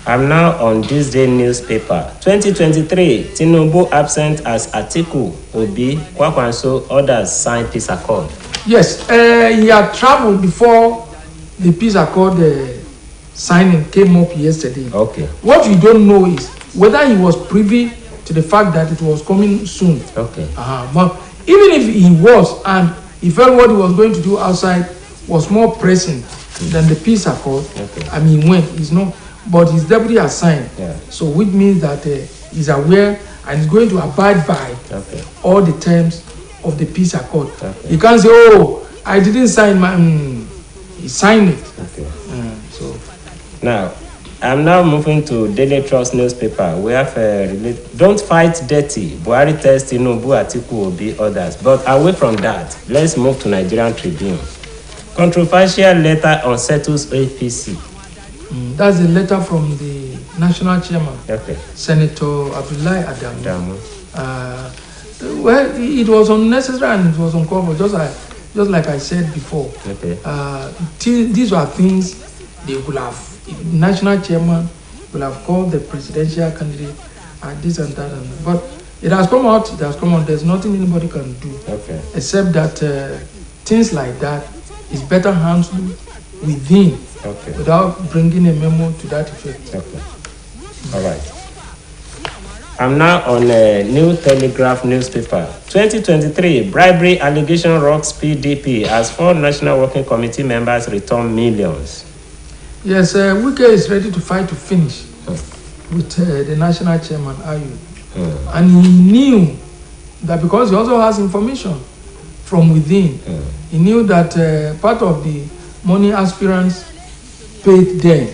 I'm now on this day newspaper. 2023, Tinubu absent as Atiku, Obi, Kwakwanso, others sign peace accord. Yes, he had traveled before the peace accord signing came up yesterday. Okay. What we don't know is whether he was privy to the fact that it was coming soon. Okay. But even if he was and he felt what he was going to do outside was more pressing than the peace accord, Okay. I mean, when he's not, but his deputy has signed. Yeah. So which means that he's aware and he's going to abide by all the terms of the peace accord. Okay. He can't say, oh, I didn't sign my, he signed it. Okay. So Now, I'm now moving to Daily Trust newspaper. We have don't fight dirty. Buhari tells Tinubu, Atiku, Obi, others. But away from that, let's move to Nigerian Tribune. Controversial letter unsettles APC. That's a letter from the national chairman, Okay. Senator Abdullahi Adamu. Damu. Well, it was unnecessary and it was uncalled for, just like I said before. Okay. These were things they would have, the national chairman will have called the presidential candidate and this and that. But it has come out, there's nothing anybody can do. Okay. Except that things like that is better handled within, Okay. without bringing a memo to that effect. Okay. All right. I'm now on a New Telegraph newspaper. 2023, bribery allegation rocks PDP as 4 National Working Committee members return millions. Yes, Wike is ready to fight to finish. with the national chairman, Ayu. And he knew that because he also has information from within, he knew that part of the money aspirants paid them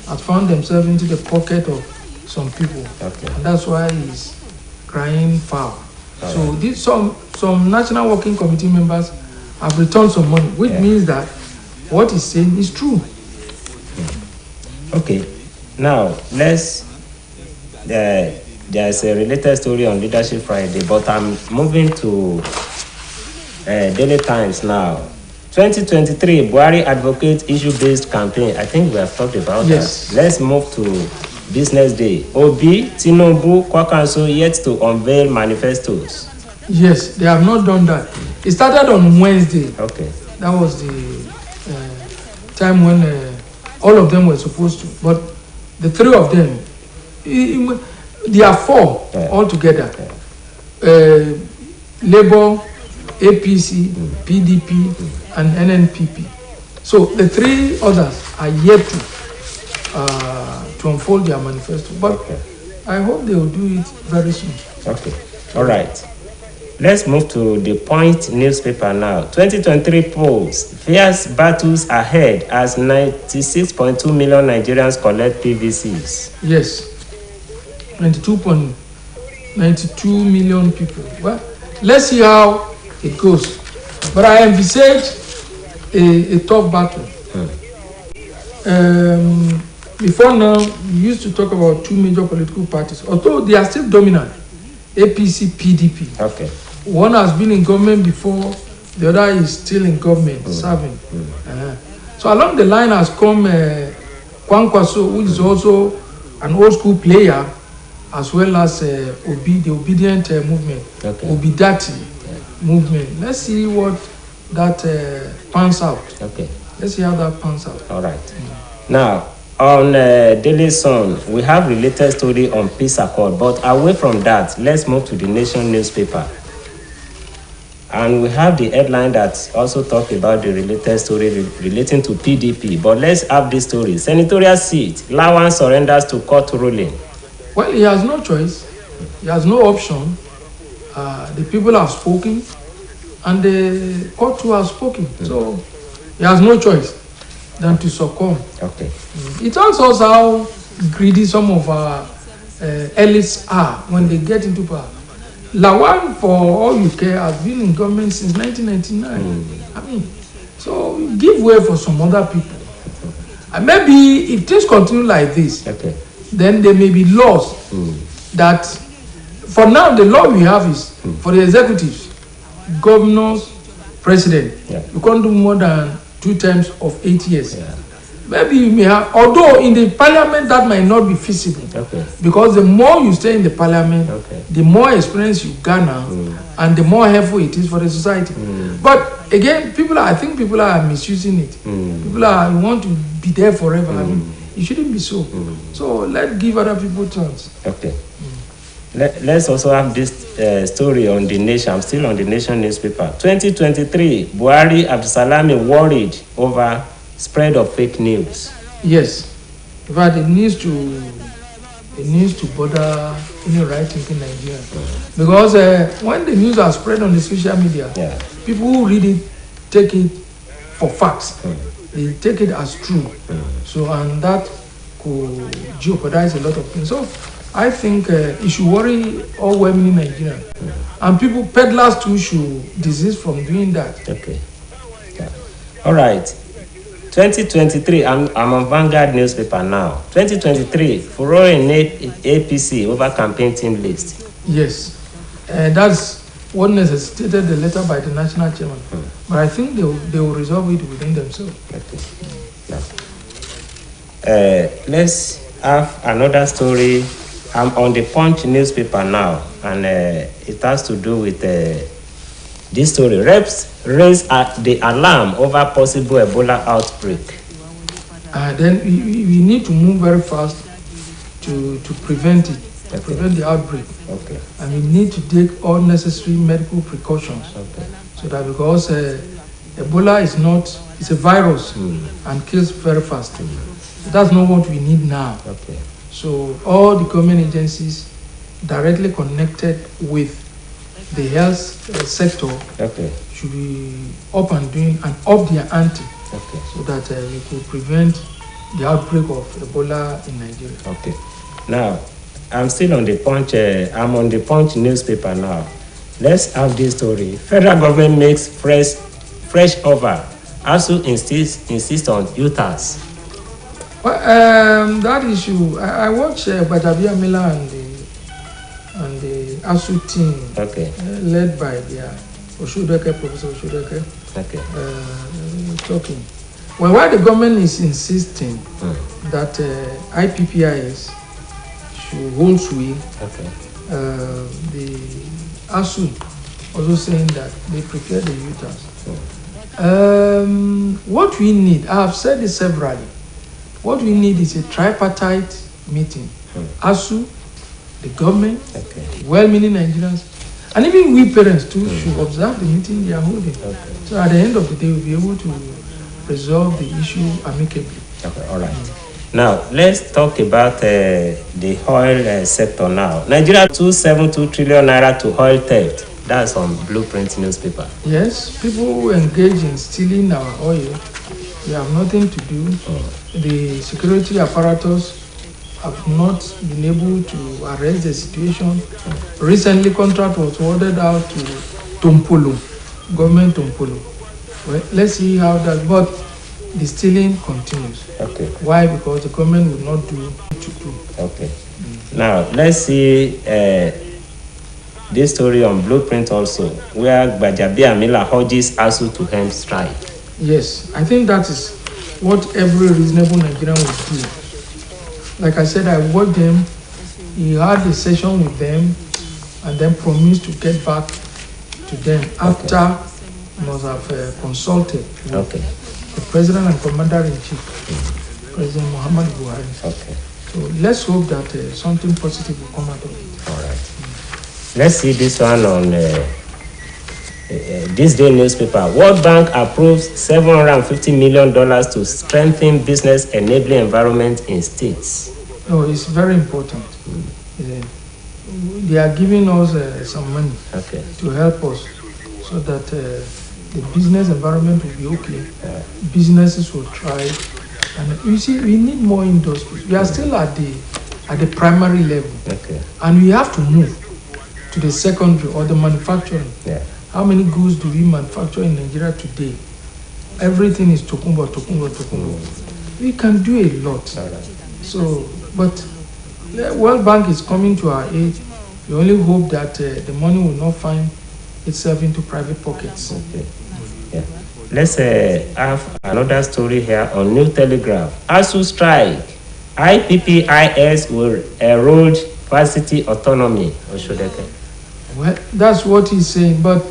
had found themselves into the pocket of some people. And that's why he's crying foul. So this, some National Working Committee members have returned some money, which means that what he's saying is true. Okay, now let's there's a related story on Leadership Friday, but I'm moving to Daily Times now. 2023 Buhari advocates issue-based campaign. I think we have talked about that. Let's move to Business Day. Obi, Tinubu, Kwakanso yet to unveil manifestos. Yes, they have not done that. It started on Wednesday. Okay. That was the time when all of them were supposed to. But the three of them, there are four altogether. Labour, APC, PDP, and NNPP. So the three others are yet to unfold their manifesto. But I hope they will do it very soon. Okay. All right. Let's move to the Point newspaper now. 2023 polls. Fierce battles ahead as 96.2 million Nigerians collect PVCs. Yes. 92 million people. Well, let's see how it goes. But I envisage a tough battle. Before now, we used to talk about two major political parties, although they are still dominant. APC, PDP. Okay. One has been in government before, the other is still in government, serving. So along the line has come Kwankwaso, which is also an old school player, as well as Obi, the obedient movement, Obidati movement. Let's see what that pans out. Okay. Let's see how that pans out. All right. Now, on Daily Sun, we have related story on peace accord, but away from that, let's move to the Nation newspaper. And we have the headline that also talk about the related story relating to PDP. But let's have this story. Senatorial seat, Lawan surrenders to court ruling. Well, he has no choice. He has no option. The people have spoken, and the court too has spoken. So he has no choice than to succumb. Okay. It tells us how greedy some of our elites are when they get into power. Lawan, for all you care, has been in government since 1999. I mean, so give way for some other people. And maybe if things continue like this, then there may be laws that, for now, the law we have is for the executives, governors, president. You can't do more than 2 terms of 8 years. Maybe you may have, although in the parliament that might not be feasible, because the more you stay in the parliament, the more experience you garner, and the more helpful it is for the society. But again, I think people are misusing it. People want to be there forever. I mean, it shouldn't be so. So let's give other people chance. Okay. Let's also have this story on The Nation. I'm still on The Nation newspaper. 2023, Buhari Abdusalami worried over spread of fake news. Yes. In fact, it needs to bother any right-thinking Nigerian. Because when the news are spread on the social media, people who read it take it for facts. They take it as true. So, and that could jeopardize a lot of things. So, I think it should worry all well-meaning Nigerians. And people, peddlers too, should desist from doing that. Okay. All right. 2023, I'm on Vanguard newspaper now. 2023, furore in APC over campaign team list. Yes, that's what necessitated the letter by the national chairman. But I think they will resolve it within themselves. Okay. Let's have another story. I'm on the Punch newspaper now, and it has to do with this story. Reps raise the alarm over possible Ebola outbreak. Then we need to move very fast to prevent it, prevent the outbreak. Okay. And we need to take all necessary medical precautions. So that because Ebola it's a virus and kills very fast. That's not what we need now. So all the government agencies directly connected with the health sector Okay. should be up and doing and up their ante Okay. so that we could prevent the outbreak of Ebola in Nigeria. Okay. Now, I'm still on the Punch. I'm on the Punch newspaper now. Let's have this story. Federal government makes fresh offer. ASU insist on UTAS. Well, that issue, I watched Batabia Miller and the ASU team Okay. led by their Professor Oshudeke, Okay. talking. Well, why the government is insisting that IPPIS should hold sway, Okay. the ASU also saying that they prepare the UTAS. What we need, I have said this severally, what we need is a tripartite meeting. ASU, the government, Okay. well-meaning Nigerians, and even we parents too should observe the meeting they are holding. Okay. So at the end of the day, we'll be able to resolve the issue amicably. Okay. All right. Now let's talk about the oil sector now. Nigeria 272 trillion naira to oil theft. That's on Blueprint newspaper. Yes, people who engage in stealing our oil, they have nothing to do. The security apparatus have not been able to arrest the situation. Recently, contract was ordered out to Tompolo, government Tompolo. Well, let's see how that, but the stealing continues. Okay. Why? Because the government will not do what to do. Okay. Now let's see this story on Blueprint also, where Gbajabiamila urges ASU to end strike. Yes, I think that is what every reasonable Nigerian would do. Like I said, I watched them. He had a session with them and then promised to get back to them after he must have consulted with Okay. the President and Commander-in-Chief, President Muhammad Buhari. Okay. So let's hope that something positive will come out of it. All right. Let's see this one on this day newspaper. World Bank approves $750 million to strengthen business enabling environment in states. No, it's very important. They are giving us some money Okay. to help us so that the business environment will be okay. Businesses will thrive. And you see, we need more industries. We are still at the primary level. Okay. And we have to move to the secondary or the manufacturing. Yeah. How many goods do we manufacture in Nigeria today? Everything is tokumbo. We can do a lot. All right. So, but the World Bank is coming to our aid. We only hope that the money will not find itself into private pockets. Okay. Yeah. Let's have another story here on New Telegraph. ASU strike. IPPIS will erode varsity autonomy. Oshudeke. Well, that's what he's saying. But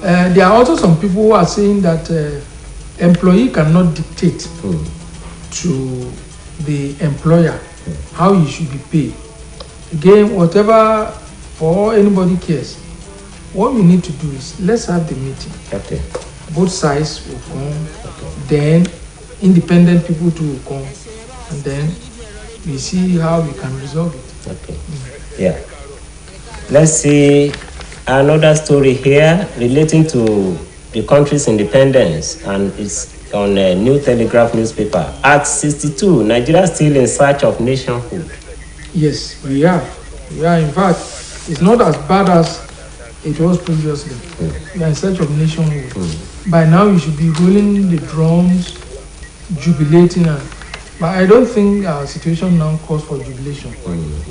there are also some people who are saying that employee cannot dictate to the employer how he should be paid. Again, whatever, for anybody cares, what we need to do is let's have the meeting. Okay. Both sides will come, then independent people too will come, and then we see how we can resolve it. Okay. Yeah. Let's see another story here relating to the country's independence, and it's on a New Telegraph newspaper. At 62, Nigeria still in search of nationhood. Yes, we are. We are, in fact, it's not as bad as it was previously. We are in search of nationhood. By now, we should be rolling the drums, jubilating, but I don't think our situation now calls for jubilation.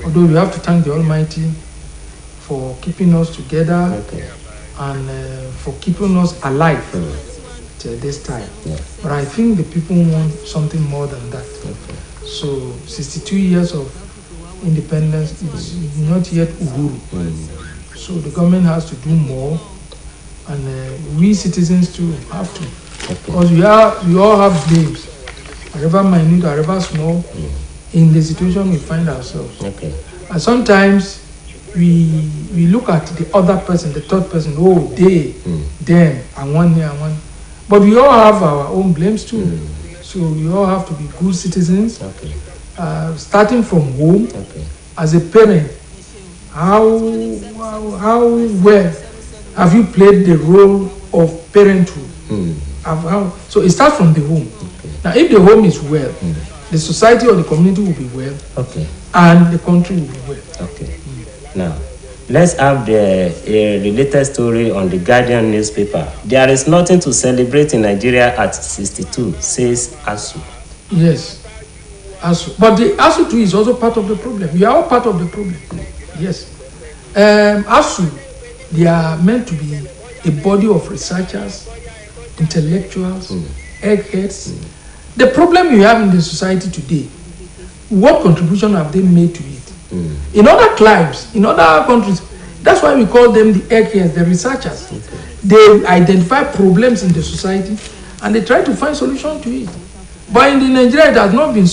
Although we have to thank the Almighty for keeping us together and for keeping us alive till this time. But I think the people want something more than that. So 62 years of independence is not yet Uhuru. So the government has to do more, and we citizens too have to. Because we all have blames, however minute, however small, in the situation we find ourselves. And sometimes we look at the other person, the third person, oh, they, them, and one here and one. But we all have our own blames too. So we all have to be good citizens starting from home. Okay. As a parent, how well have you played the role of parenthood? So it starts from the home. Okay. Now, if the home is well, the society or the community will be well, Okay. and the country will be well. Okay. Now, let's have a related story on the Guardian newspaper. There is nothing to celebrate in Nigeria at 62, says ASU. Yes, ASU. But the ASU too is also part of the problem. We are all part of the problem. Yes. ASU, they are meant to be a body of researchers, intellectuals, eggheads. The problem you have in the society today, what contribution have they made to it? In other climes, in other countries, that's why we call them the eggheads, the researchers. Okay. They identify problems in the society and they try to find solutions to it. But in the Nigeria, it has not been